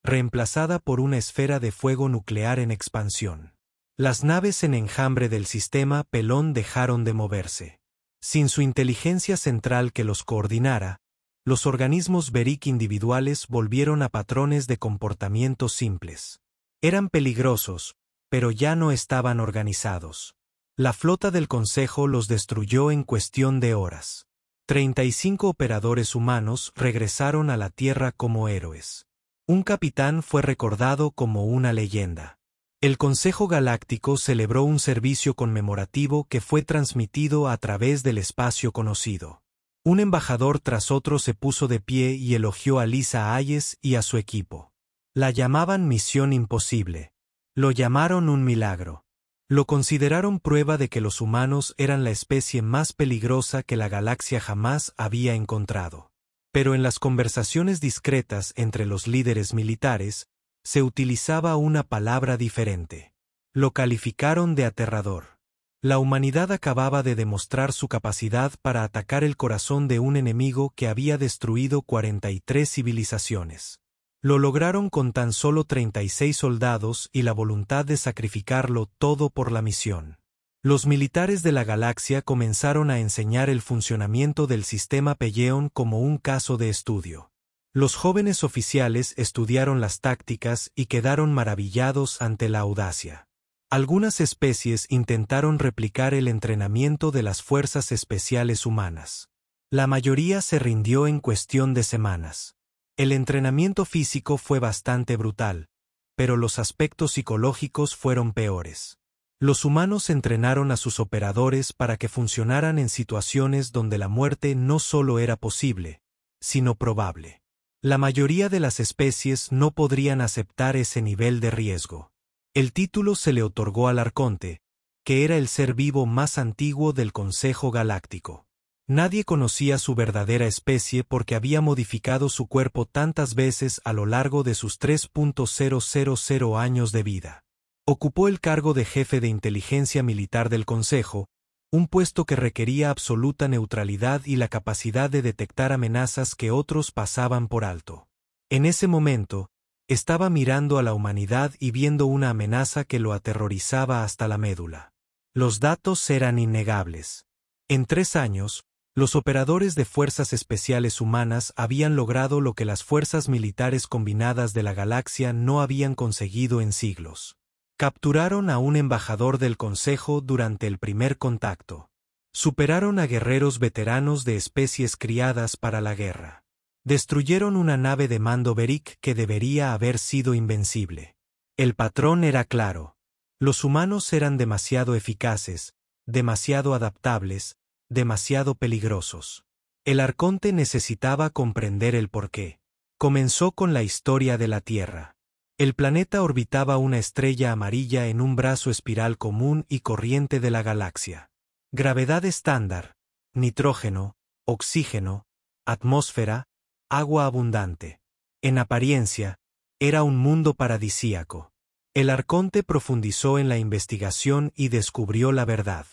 reemplazada por una esfera de fuego nuclear en expansión. Las naves en enjambre del sistema Pelón dejaron de moverse. Sin su inteligencia central que los coordinara, los organismos Beric individuales volvieron a patrones de comportamiento simples. Eran peligrosos, pero ya no estaban organizados. La flota del Consejo los destruyó en cuestión de horas. 35 operadores humanos regresaron a la Tierra como héroes. Un capitán fue recordado como una leyenda. El Consejo Galáctico celebró un servicio conmemorativo que fue transmitido a través del espacio conocido. Un embajador tras otro se puso de pie y elogió a Lisa Hayes y a su equipo. La llamaban Misión Imposible. Lo llamaron un milagro. Lo consideraron prueba de que los humanos eran la especie más peligrosa que la galaxia jamás había encontrado. Pero en las conversaciones discretas entre los líderes militares, se utilizaba una palabra diferente. Lo calificaron de aterrador. La humanidad acababa de demostrar su capacidad para atacar el corazón de un enemigo que había destruido 43 civilizaciones. Lo lograron con tan solo 36 soldados y la voluntad de sacrificarlo todo por la misión. Los militares de la galaxia comenzaron a enseñar el funcionamiento del sistema Peleón como un caso de estudio. Los jóvenes oficiales estudiaron las tácticas y quedaron maravillados ante la audacia. Algunas especies intentaron replicar el entrenamiento de las fuerzas especiales humanas. La mayoría se rindió en cuestión de semanas. El entrenamiento físico fue bastante brutal, pero los aspectos psicológicos fueron peores. Los humanos entrenaron a sus operadores para que funcionaran en situaciones donde la muerte no solo era posible, sino probable. La mayoría de las especies no podrían aceptar ese nivel de riesgo. El título se le otorgó al Arconte, que era el ser vivo más antiguo del Consejo Galáctico. Nadie conocía su verdadera especie porque había modificado su cuerpo tantas veces a lo largo de sus 3.000 años de vida. Ocupó el cargo de jefe de inteligencia militar del Consejo, un puesto que requería absoluta neutralidad y la capacidad de detectar amenazas que otros pasaban por alto. En ese momento, estaba mirando a la humanidad y viendo una amenaza que lo aterrorizaba hasta la médula. Los datos eran innegables. En 3 años, los operadores de fuerzas especiales humanas habían logrado lo que las fuerzas militares combinadas de la galaxia no habían conseguido en siglos. Capturaron a un embajador del Consejo durante el primer contacto. Superaron a guerreros veteranos de especies criadas para la guerra. Destruyeron una nave de mando Beric que debería haber sido invencible. El patrón era claro. Los humanos eran demasiado eficaces, demasiado adaptables, demasiado peligrosos. El Arconte necesitaba comprender el porqué. Comenzó con la historia de la Tierra. El planeta orbitaba una estrella amarilla en un brazo espiral común y corriente de la galaxia. Gravedad estándar, nitrógeno, oxígeno, atmósfera, agua abundante. En apariencia, era un mundo paradisíaco. El Arconte profundizó en la investigación y descubrió la verdad.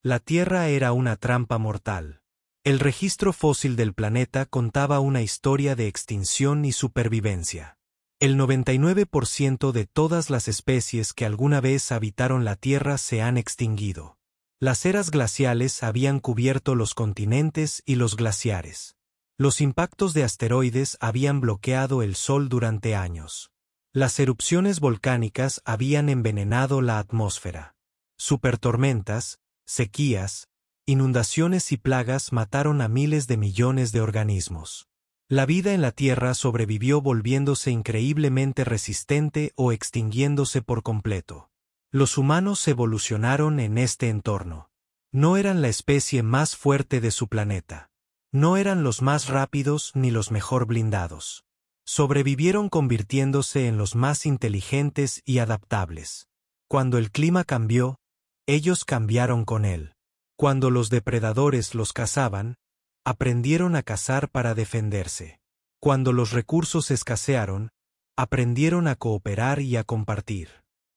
La Tierra era una trampa mortal. El registro fósil del planeta contaba una historia de extinción y supervivencia. El 99% de todas las especies que alguna vez habitaron la Tierra se han extinguido. Las eras glaciales habían cubierto los continentes y los glaciares. Los impactos de asteroides habían bloqueado el Sol durante años. Las erupciones volcánicas habían envenenado la atmósfera. Supertormentas, sequías, inundaciones y plagas mataron a miles de millones de organismos. La vida en la Tierra sobrevivió volviéndose increíblemente resistente o extinguiéndose por completo. Los humanos evolucionaron en este entorno. No eran la especie más fuerte de su planeta. No eran los más rápidos ni los mejor blindados. Sobrevivieron convirtiéndose en los más inteligentes y adaptables. Cuando el clima cambió, ellos cambiaron con él. Cuando los depredadores los cazaban, aprendieron a cazar para defenderse. Cuando los recursos escasearon, aprendieron a cooperar y a compartir.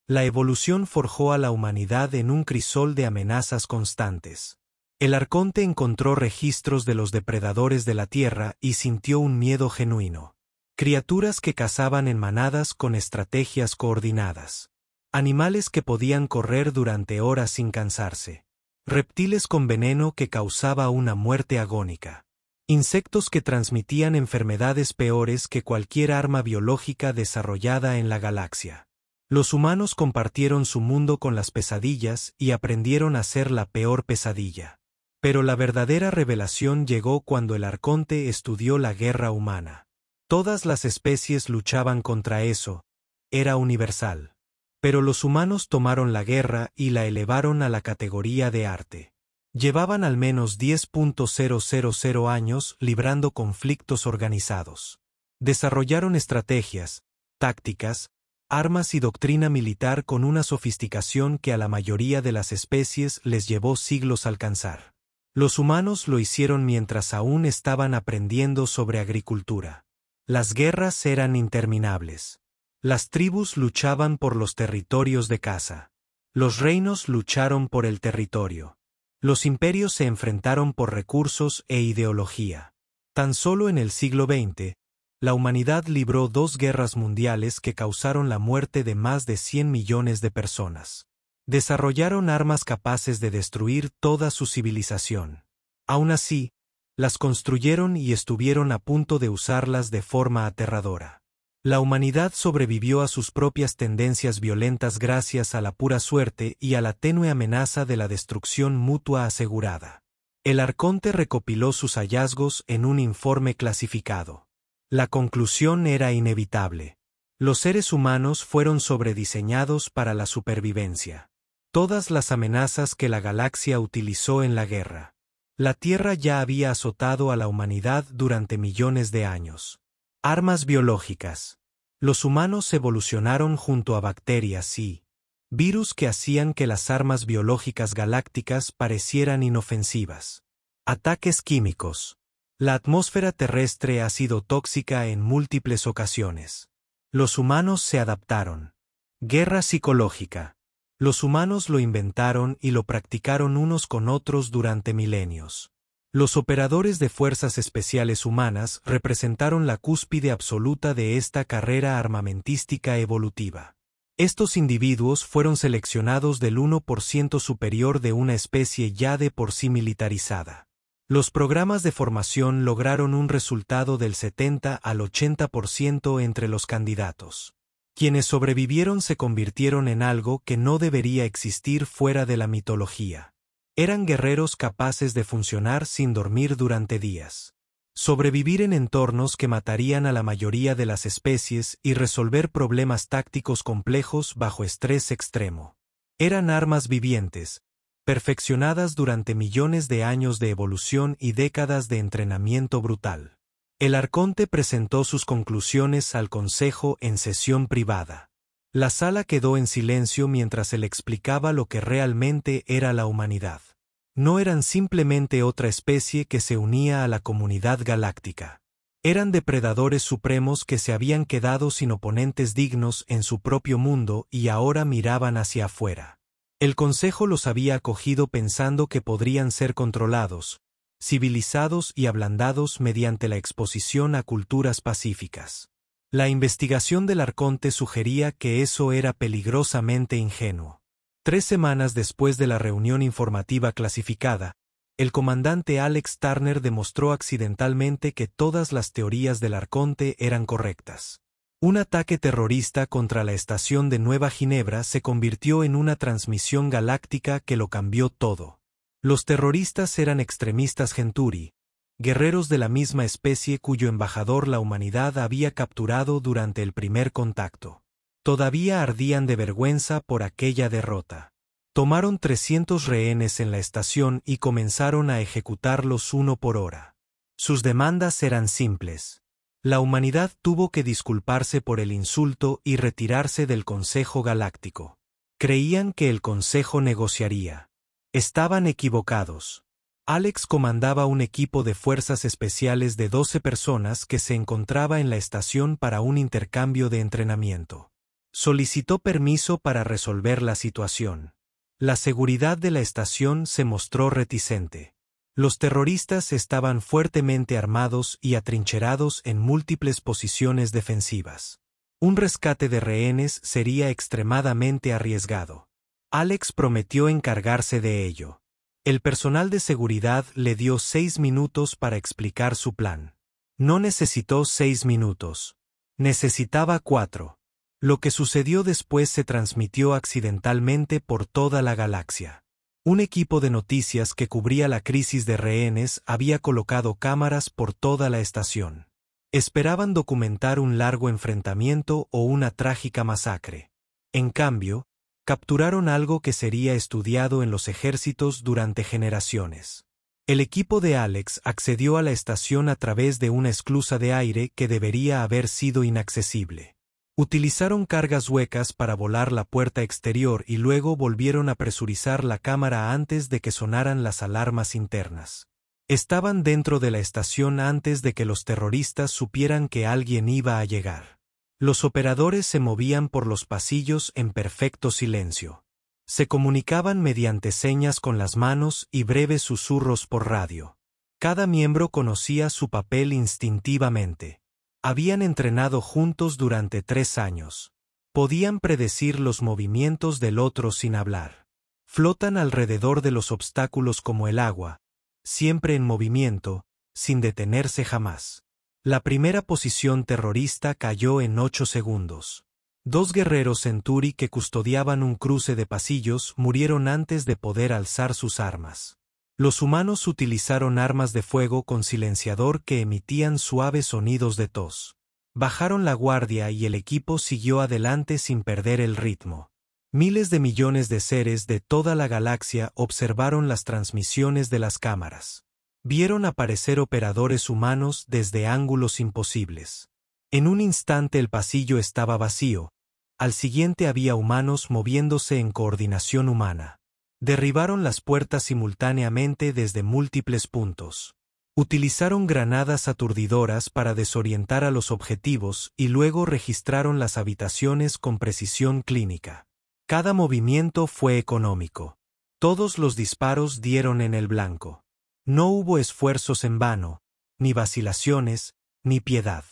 La evolución forjó a la humanidad en un crisol de amenazas constantes. El Arconte encontró registros de los depredadores de la Tierra y sintió un miedo genuino. Criaturas que cazaban en manadas con estrategias coordinadas. Animales que podían correr durante horas sin cansarse. Reptiles con veneno que causaba una muerte agónica. Insectos que transmitían enfermedades peores que cualquier arma biológica desarrollada en la galaxia. Los humanos compartieron su mundo con las pesadillas y aprendieron a ser la peor pesadilla. Pero la verdadera revelación llegó cuando el arconte estudió la guerra humana. Todas las especies luchaban contra eso, era universal. Pero los humanos tomaron la guerra y la elevaron a la categoría de arte. Llevaban al menos 10.000 años librando conflictos organizados. Desarrollaron estrategias, tácticas, armas y doctrina militar con una sofisticación que a la mayoría de las especies les llevó siglos alcanzar. Los humanos lo hicieron mientras aún estaban aprendiendo sobre agricultura. Las guerras eran interminables. Las tribus luchaban por los territorios de caza. Los reinos lucharon por el territorio. Los imperios se enfrentaron por recursos e ideología. Tan solo en el siglo XX, la humanidad libró 2 guerras mundiales que causaron la muerte de más de 100 millones de personas. Desarrollaron armas capaces de destruir toda su civilización. Aún así, las construyeron y estuvieron a punto de usarlas de forma aterradora. La humanidad sobrevivió a sus propias tendencias violentas gracias a la pura suerte y a la tenue amenaza de la destrucción mutua asegurada. El arconte recopiló sus hallazgos en un informe clasificado. La conclusión era inevitable. Los seres humanos fueron sobrediseñados para la supervivencia. Todas las amenazas que la galaxia utilizó en la guerra. La Tierra ya había azotado a la humanidad durante millones de años. Armas biológicas. Los humanos evolucionaron junto a bacterias y virus que hacían que las armas biológicas galácticas parecieran inofensivas. Ataques químicos. La atmósfera terrestre ha sido tóxica en múltiples ocasiones. Los humanos se adaptaron. Guerra psicológica. Los humanos lo inventaron y lo practicaron unos con otros durante milenios. Los operadores de fuerzas especiales humanas representaron la cúspide absoluta de esta carrera armamentística evolutiva. Estos individuos fueron seleccionados del 1% superior de una especie ya de por sí militarizada. Los programas de formación lograron un resultado del 70 al 80% entre los candidatos. Quienes sobrevivieron se convirtieron en algo que no debería existir fuera de la mitología. Eran guerreros capaces de funcionar sin dormir durante días. Sobrevivir en entornos que matarían a la mayoría de las especies y resolver problemas tácticos complejos bajo estrés extremo. Eran armas vivientes, perfeccionadas durante millones de años de evolución y décadas de entrenamiento brutal. El arconte presentó sus conclusiones al Consejo en sesión privada. La sala quedó en silencio mientras él explicaba lo que realmente era la humanidad. No eran simplemente otra especie que se unía a la comunidad galáctica. Eran depredadores supremos que se habían quedado sin oponentes dignos en su propio mundo y ahora miraban hacia afuera. El Consejo los había acogido pensando que podrían ser controlados, civilizados y ablandados mediante la exposición a culturas pacíficas. La investigación del arconte sugería que eso era peligrosamente ingenuo. 3 semanas después de la reunión informativa clasificada, el comandante Alex Turner demostró accidentalmente que todas las teorías del arconte eran correctas. Un ataque terrorista contra la estación de Nueva Ginebra se convirtió en una transmisión galáctica que lo cambió todo. Los terroristas eran extremistas Genturi, guerreros de la misma especie cuyo embajador la humanidad había capturado durante el primer contacto. Todavía ardían de vergüenza por aquella derrota. Tomaron 300 rehenes en la estación y comenzaron a ejecutarlos uno por hora. Sus demandas eran simples. La humanidad tuvo que disculparse por el insulto y retirarse del Consejo Galáctico. Creían que el Consejo negociaría. Estaban equivocados. Alex comandaba un equipo de fuerzas especiales de 12 personas que se encontraba en la estación para un intercambio de entrenamiento. Solicitó permiso para resolver la situación. La seguridad de la estación se mostró reticente. Los terroristas estaban fuertemente armados y atrincherados en múltiples posiciones defensivas. Un rescate de rehenes sería extremadamente arriesgado. Alex prometió encargarse de ello. El personal de seguridad le dio 6 minutos para explicar su plan. No necesitó 6 minutos. Necesitaba 4. Lo que sucedió después se transmitió accidentalmente por toda la galaxia. Un equipo de noticias que cubría la crisis de rehenes había colocado cámaras por toda la estación. Esperaban documentar un largo enfrentamiento o una trágica masacre. En cambio, capturaron algo que sería estudiado en los ejércitos durante generaciones. El equipo de Alex accedió a la estación a través de una esclusa de aire que debería haber sido inaccesible. Utilizaron cargas huecas para volar la puerta exterior y luego volvieron a presurizar la cámara antes de que sonaran las alarmas internas. Estaban dentro de la estación antes de que los terroristas supieran que alguien iba a llegar. Los operadores se movían por los pasillos en perfecto silencio. Se comunicaban mediante señas con las manos y breves susurros por radio. Cada miembro conocía su papel instintivamente. Habían entrenado juntos durante 3 años. Podían predecir los movimientos del otro sin hablar. Flotan alrededor de los obstáculos como el agua, siempre en movimiento, sin detenerse jamás. La primera posición terrorista cayó en 8 segundos. 2 guerreros Centauri que custodiaban un cruce de pasillos murieron antes de poder alzar sus armas. Los humanos utilizaron armas de fuego con silenciador que emitían suaves sonidos de tos. Bajaron la guardia y el equipo siguió adelante sin perder el ritmo. Miles de millones de seres de toda la galaxia observaron las transmisiones de las cámaras. Vieron aparecer operadores humanos desde ángulos imposibles. En un instante el pasillo estaba vacío, al siguiente había humanos moviéndose en coordinación humana. Derribaron las puertas simultáneamente desde múltiples puntos. Utilizaron granadas aturdidoras para desorientar a los objetivos y luego registraron las habitaciones con precisión clínica. Cada movimiento fue económico. Todos los disparos dieron en el blanco. No hubo esfuerzos en vano, ni vacilaciones, ni piedad.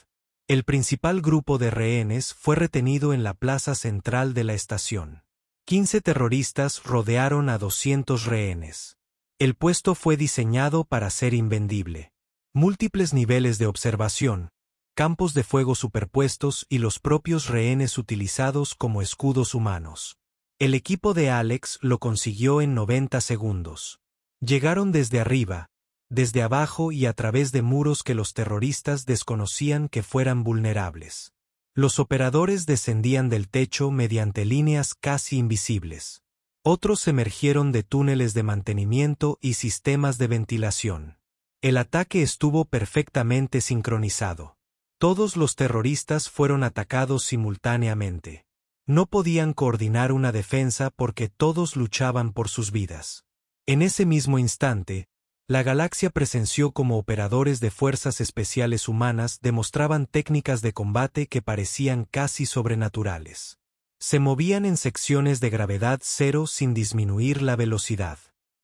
El principal grupo de rehenes fue retenido en la plaza central de la estación. 15 terroristas rodearon a 200 rehenes. El puesto fue diseñado para ser invendible. Múltiples niveles de observación, campos de fuego superpuestos y los propios rehenes utilizados como escudos humanos. El equipo de Alex lo consiguió en 90 segundos. Llegaron desde arriba, desde abajo y a través de muros que los terroristas desconocían que fueran vulnerables. Los operadores descendían del techo mediante líneas casi invisibles. Otros emergieron de túneles de mantenimiento y sistemas de ventilación. El ataque estuvo perfectamente sincronizado. Todos los terroristas fueron atacados simultáneamente. No podían coordinar una defensa porque todos luchaban por sus vidas. En ese mismo instante, la galaxia presenció cómo operadores de fuerzas especiales humanas demostraban técnicas de combate que parecían casi sobrenaturales. Se movían en secciones de gravedad cero sin disminuir la velocidad.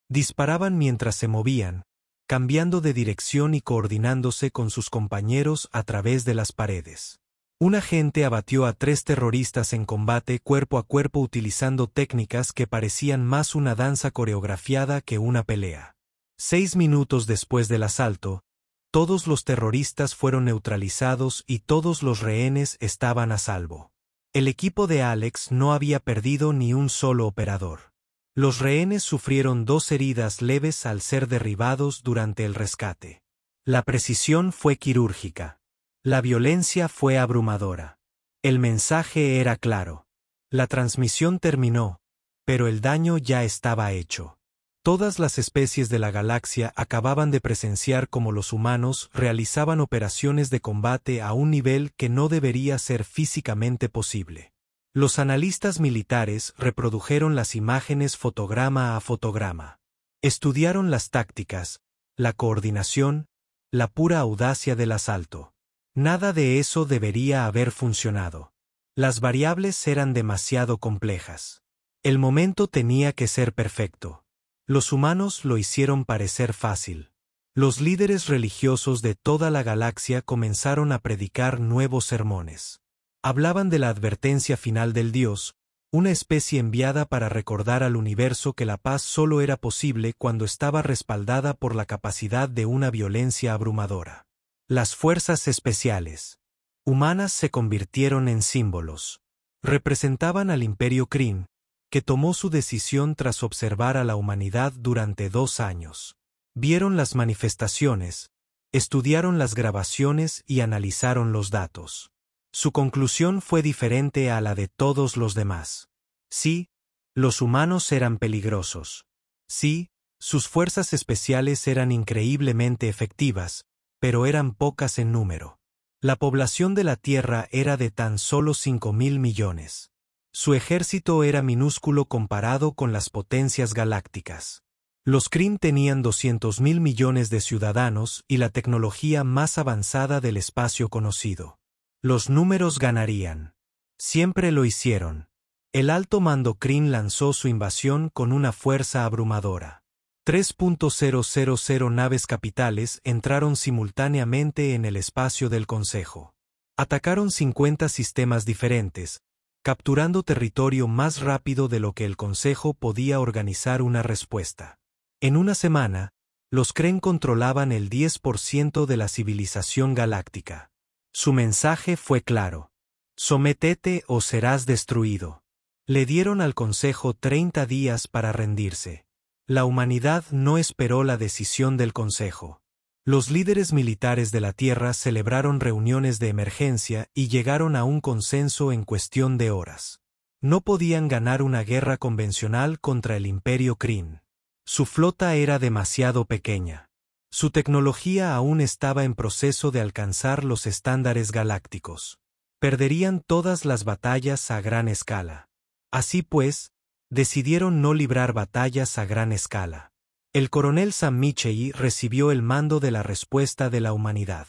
Disparaban mientras se movían, cambiando de dirección y coordinándose con sus compañeros a través de las paredes. Un agente abatió a 3 terroristas en combate cuerpo a cuerpo utilizando técnicas que parecían más una danza coreografiada que una pelea. 6 minutos después del asalto, todos los terroristas fueron neutralizados y todos los rehenes estaban a salvo. El equipo de Alex no había perdido ni un solo operador. Los rehenes sufrieron 2 heridas leves al ser derribados durante el rescate. La precisión fue quirúrgica. La violencia fue abrumadora. El mensaje era claro. La transmisión terminó, pero el daño ya estaba hecho. Todas las especies de la galaxia acababan de presenciar cómo los humanos realizaban operaciones de combate a un nivel que no debería ser físicamente posible. Los analistas militares reprodujeron las imágenes fotograma a fotograma. Estudiaron las tácticas, la coordinación, la pura audacia del asalto. Nada de eso debería haber funcionado. Las variables eran demasiado complejas. El momento tenía que ser perfecto. Los humanos lo hicieron parecer fácil. Los líderes religiosos de toda la galaxia comenzaron a predicar nuevos sermones. Hablaban de la advertencia final del Dios, una especie enviada para recordar al universo que la paz solo era posible cuando estaba respaldada por la capacidad de una violencia abrumadora. Las fuerzas especiales humanas se convirtieron en símbolos. Representaban al Imperio Kryn, que tomó su decisión tras observar a la humanidad durante 2 años. Vieron las manifestaciones, estudiaron las grabaciones y analizaron los datos. Su conclusión fue diferente a la de todos los demás. Sí, los humanos eran peligrosos. Sí, sus fuerzas especiales eran increíblemente efectivas, pero eran pocas en número. La población de la Tierra era de tan solo 5.000 millones. Su ejército era minúsculo comparado con las potencias galácticas. Los Kryn tenían 200.000 millones de ciudadanos y la tecnología más avanzada del espacio conocido. Los números ganarían. Siempre lo hicieron. El alto mando Kryn lanzó su invasión con una fuerza abrumadora. 3.000 naves capitales entraron simultáneamente en el espacio del Consejo. Atacaron 50 sistemas diferentes, capturando territorio más rápido de lo que el Consejo podía organizar una respuesta. En una semana, los Kryn controlaban el 10% de la civilización galáctica. Su mensaje fue claro: sométete o serás destruido. Le dieron al Consejo 30 días para rendirse. La humanidad no esperó la decisión del Consejo. Los líderes militares de la Tierra celebraron reuniones de emergencia y llegaron a un consenso en cuestión de horas. No podían ganar una guerra convencional contra el Imperio Kryn. Su flota era demasiado pequeña. Su tecnología aún estaba en proceso de alcanzar los estándares galácticos. Perderían todas las batallas a gran escala. Así pues, decidieron no librar batallas a gran escala. El coronel Sam Michei recibió el mando de la respuesta de la humanidad.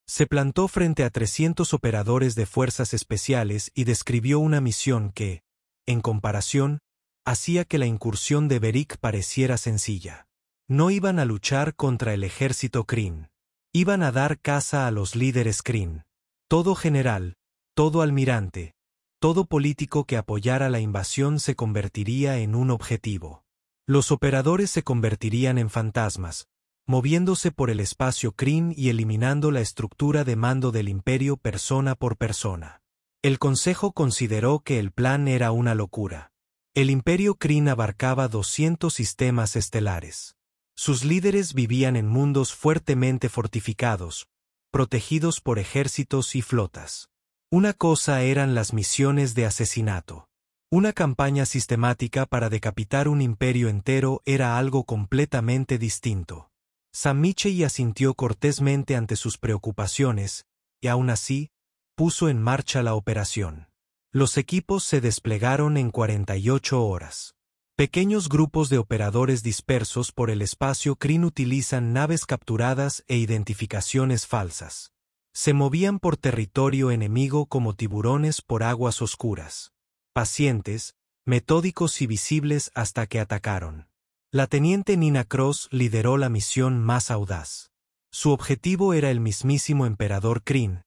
Se plantó frente a 300 operadores de fuerzas especiales y describió una misión que, en comparación, hacía que la incursión de Beric pareciera sencilla. No iban a luchar contra el ejército Kryn. Iban a dar caza a los líderes Kryn. Todo general, todo almirante, todo político que apoyara la invasión se convertiría en un objetivo. Los operadores se convertirían en fantasmas, moviéndose por el espacio Kryn y eliminando la estructura de mando del imperio persona por persona. El Consejo consideró que el plan era una locura. El imperio Kryn abarcaba 200 sistemas estelares. Sus líderes vivían en mundos fuertemente fortificados, protegidos por ejércitos y flotas. Una cosa eran las misiones de asesinato. Una campaña sistemática para decapitar un imperio entero era algo completamente distinto. Sam Michei asintió cortésmente ante sus preocupaciones, y aún así, puso en marcha la operación. Los equipos se desplegaron en 48 horas. Pequeños grupos de operadores dispersos por el espacio Kryn utilizan naves capturadas e identificaciones falsas. Se movían por territorio enemigo como tiburones por aguas oscuras. Pacientes, metódicos y visibles hasta que atacaron. La teniente Nina Cross lideró la misión más audaz. Su objetivo era el mismísimo emperador Kryn,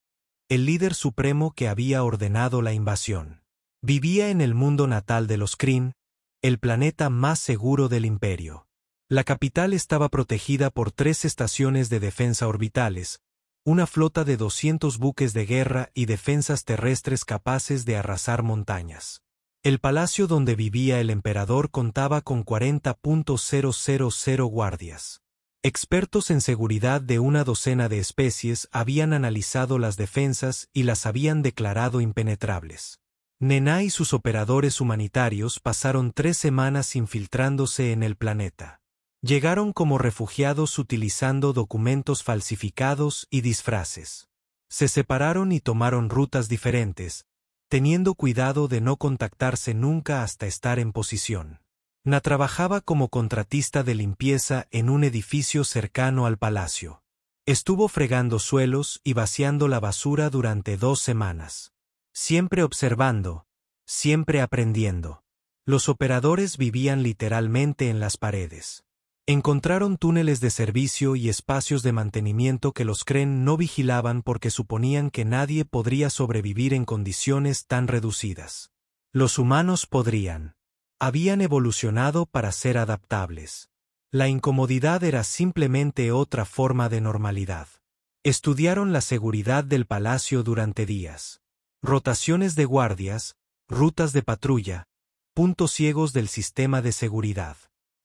el líder supremo que había ordenado la invasión. Vivía en el mundo natal de los Kryn, el planeta más seguro del imperio. La capital estaba protegida por 3 estaciones de defensa orbitales, una flota de 200 buques de guerra y defensas terrestres capaces de arrasar montañas. El palacio donde vivía el emperador contaba con 40.000 guardias. Expertos en seguridad de una docena de especies habían analizado las defensas y las habían declarado impenetrables. Nena y sus operadores humanitarios pasaron 3 semanas infiltrándose en el planeta. Llegaron como refugiados utilizando documentos falsificados y disfraces. Se separaron y tomaron rutas diferentes, teniendo cuidado de no contactarse nunca hasta estar en posición. Na trabajaba como contratista de limpieza en un edificio cercano al palacio. Estuvo fregando suelos y vaciando la basura durante 2 semanas. Siempre observando, siempre aprendiendo. Los operadores vivían literalmente en las paredes. Encontraron túneles de servicio y espacios de mantenimiento que los Kryn no vigilaban porque suponían que nadie podría sobrevivir en condiciones tan reducidas. Los humanos podrían. Habían evolucionado para ser adaptables. La incomodidad era simplemente otra forma de normalidad. Estudiaron la seguridad del palacio durante días. Rotaciones de guardias, rutas de patrulla, puntos ciegos del sistema de seguridad.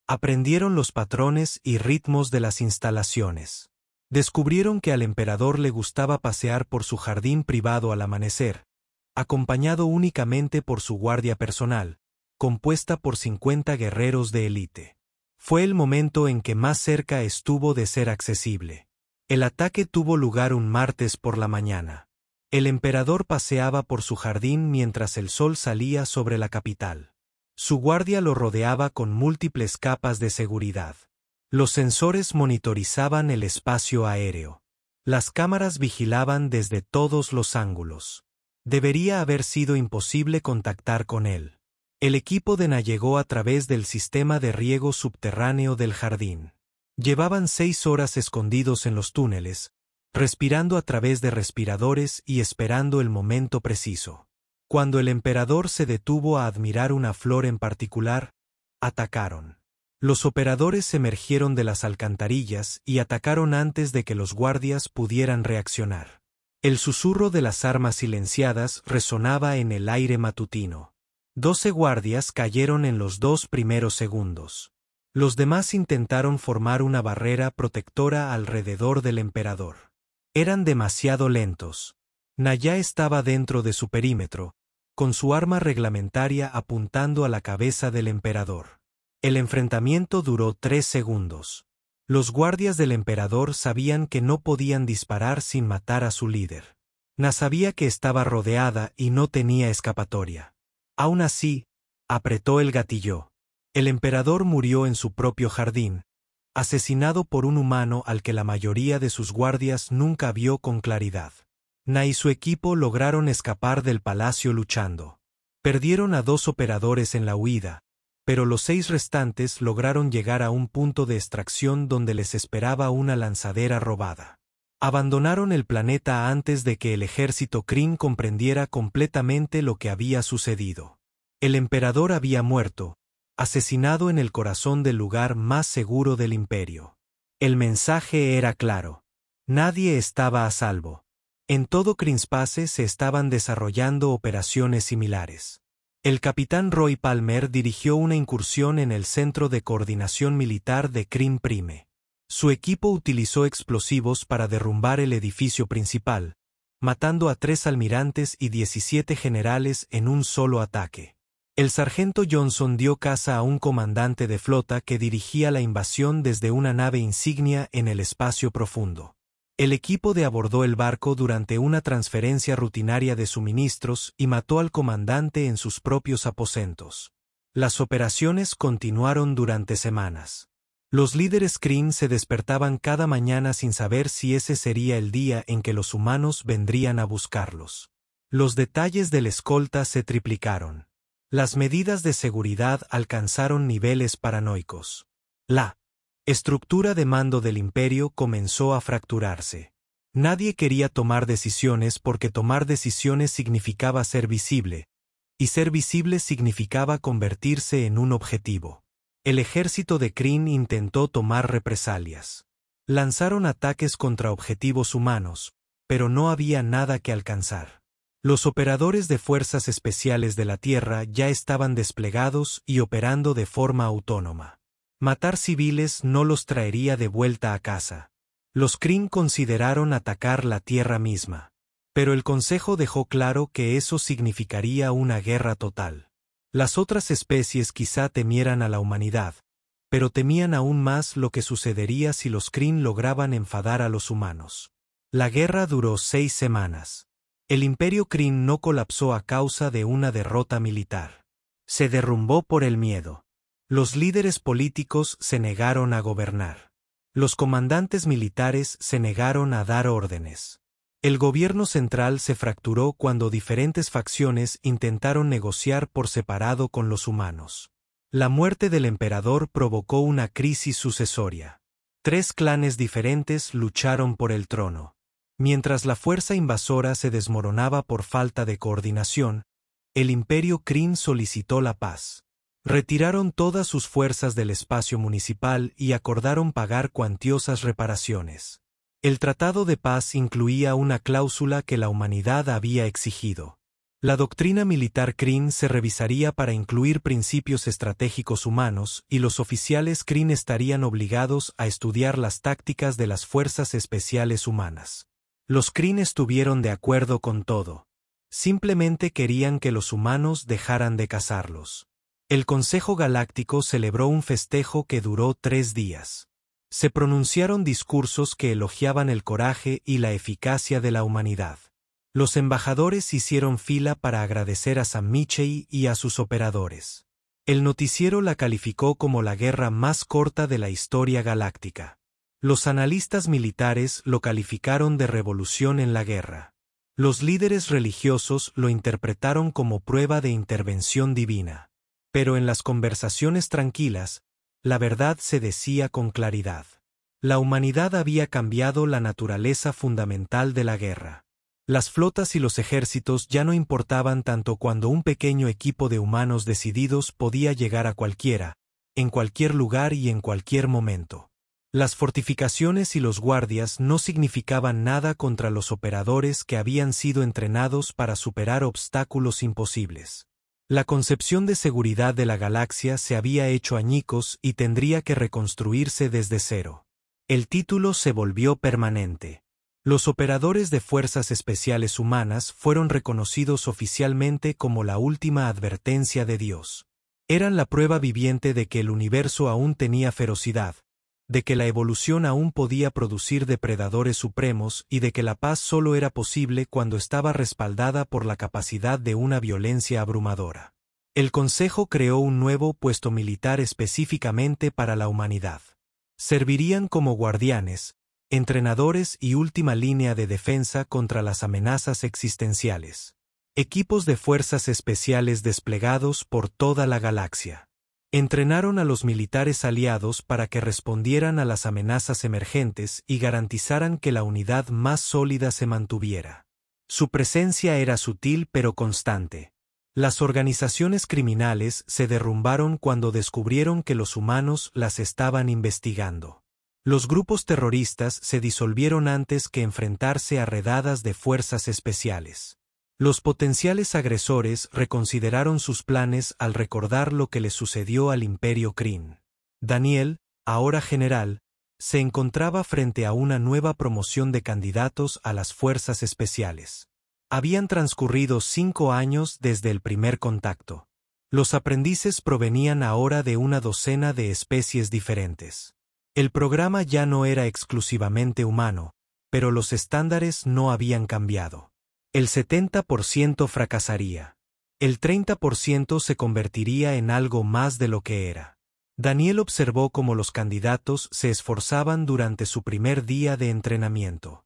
Aprendieron los patrones y ritmos de las instalaciones. Descubrieron que al emperador le gustaba pasear por su jardín privado al amanecer, acompañado únicamente por su guardia personal, compuesta por 50 guerreros de élite. Fue el momento en que más cerca estuvo de ser accesible. El ataque tuvo lugar un martes por la mañana. El emperador paseaba por su jardín mientras el sol salía sobre la capital. Su guardia lo rodeaba con múltiples capas de seguridad. Los sensores monitorizaban el espacio aéreo. Las cámaras vigilaban desde todos los ángulos. Debería haber sido imposible contactar con él. El equipo de navegó a través del sistema de riego subterráneo del jardín. Llevaban 6 horas escondidos en los túneles, respirando a través de respiradores y esperando el momento preciso. Cuando el emperador se detuvo a admirar una flor en particular, atacaron. Los operadores emergieron de las alcantarillas y atacaron antes de que los guardias pudieran reaccionar. El susurro de las armas silenciadas resonaba en el aire matutino. 12 guardias cayeron en los 2 primeros segundos. Los demás intentaron formar una barrera protectora alrededor del emperador. Eran demasiado lentos. Naya estaba dentro de su perímetro, con su arma reglamentaria apuntando a la cabeza del emperador. El enfrentamiento duró 3 segundos. Los guardias del emperador sabían que no podían disparar sin matar a su líder. Na sabía que estaba rodeada y no tenía escapatoria. Aún así, apretó el gatillo. El emperador murió en su propio jardín, asesinado por un humano al que la mayoría de sus guardias nunca vio con claridad. Na y su equipo lograron escapar del palacio luchando. Perdieron a 2 operadores en la huida, pero los 6 restantes lograron llegar a un punto de extracción donde les esperaba una lanzadera robada. Abandonaron el planeta antes de que el ejército Kryn comprendiera completamente lo que había sucedido. El emperador había muerto, asesinado en el corazón del lugar más seguro del imperio. El mensaje era claro. Nadie estaba a salvo. En todo Krinspace se estaban desarrollando operaciones similares. El capitán Roy Palmer dirigió una incursión en el Centro de Coordinación Militar de Kryn Prime. Su equipo utilizó explosivos para derrumbar el edificio principal, matando a 3 almirantes y 17 generales en un solo ataque. El sargento Johnson dio caza a un comandante de flota que dirigía la invasión desde una nave insignia en el espacio profundo. El equipo de abordó el barco durante una transferencia rutinaria de suministros y mató al comandante en sus propios aposentos. Las operaciones continuaron durante semanas. Los líderes Kryn se despertaban cada mañana sin saber si ese sería el día en que los humanos vendrían a buscarlos. Los detalles de la escolta se triplicaron. Las medidas de seguridad alcanzaron niveles paranoicos. La estructura de mando del imperio comenzó a fracturarse. Nadie quería tomar decisiones porque tomar decisiones significaba ser visible, y ser visible significaba convertirse en un objetivo. El ejército de Kryn intentó tomar represalias. Lanzaron ataques contra objetivos humanos, pero no había nada que alcanzar. Los operadores de fuerzas especiales de la Tierra ya estaban desplegados y operando de forma autónoma. Matar civiles no los traería de vuelta a casa. Los Kryn consideraron atacar la Tierra misma. Pero el Consejo dejó claro que eso significaría una guerra total. Las otras especies quizá temieran a la humanidad, pero temían aún más lo que sucedería si los Kryn lograban enfadar a los humanos. La guerra duró 6 semanas. El imperio Kryn no colapsó a causa de una derrota militar. Se derrumbó por el miedo. Los líderes políticos se negaron a gobernar. Los comandantes militares se negaron a dar órdenes. El gobierno central se fracturó cuando diferentes facciones intentaron negociar por separado con los humanos. La muerte del emperador provocó una crisis sucesoria. 3 clanes diferentes lucharon por el trono. Mientras la fuerza invasora se desmoronaba por falta de coordinación, el imperio Kryn solicitó la paz. Retiraron todas sus fuerzas del espacio municipal y acordaron pagar cuantiosas reparaciones. El tratado de paz incluía una cláusula que la humanidad había exigido. La doctrina militar Kryn se revisaría para incluir principios estratégicos humanos y los oficiales Kryn estarían obligados a estudiar las tácticas de las fuerzas especiales humanas. Los Kryn estuvieron de acuerdo con todo. Simplemente querían que los humanos dejaran de cazarlos. El Consejo Galáctico celebró un festejo que duró 3 días. Se pronunciaron discursos que elogiaban el coraje y la eficacia de la humanidad. Los embajadores hicieron fila para agradecer a Sam Michey y a sus operadores. El noticiero la calificó como la guerra más corta de la historia galáctica. Los analistas militares lo calificaron de revolución en la guerra. Los líderes religiosos lo interpretaron como prueba de intervención divina. Pero en las conversaciones tranquilas, la verdad se decía con claridad. La humanidad había cambiado la naturaleza fundamental de la guerra. Las flotas y los ejércitos ya no importaban tanto cuando un pequeño equipo de humanos decididos podía llegar a cualquiera, en cualquier lugar y en cualquier momento. Las fortificaciones y los guardias no significaban nada contra los operadores que habían sido entrenados para superar obstáculos imposibles. La concepción de seguridad de la galaxia se había hecho añicos y tendría que reconstruirse desde cero. El título se volvió permanente. Los operadores de fuerzas especiales humanas fueron reconocidos oficialmente como la última advertencia de Dios. Eran la prueba viviente de que el universo aún tenía ferocidad, de que la evolución aún podía producir depredadores supremos y de que la paz solo era posible cuando estaba respaldada por la capacidad de una violencia abrumadora. El Consejo creó un nuevo puesto militar específicamente para la humanidad. Servirían como guardianes, entrenadores y última línea de defensa contra las amenazas existenciales. Equipos de fuerzas especiales desplegados por toda la galaxia. Entrenaron a los militares aliados para que respondieran a las amenazas emergentes y garantizaran que la unidad más sólida se mantuviera. Su presencia era sutil pero constante. Las organizaciones criminales se derrumbaron cuando descubrieron que los humanos las estaban investigando. Los grupos terroristas se disolvieron antes que enfrentarse a redadas de fuerzas especiales. Los potenciales agresores reconsideraron sus planes al recordar lo que le sucedió al Imperio Kryn. Daniel, ahora general, se encontraba frente a una nueva promoción de candidatos a las fuerzas especiales. Habían transcurrido 5 años desde el primer contacto. Los aprendices provenían ahora de una docena de especies diferentes. El programa ya no era exclusivamente humano, pero los estándares no habían cambiado. El 70% fracasaría. El 30% se convertiría en algo más de lo que era. Daniel observó cómo los candidatos se esforzaban durante su primer día de entrenamiento.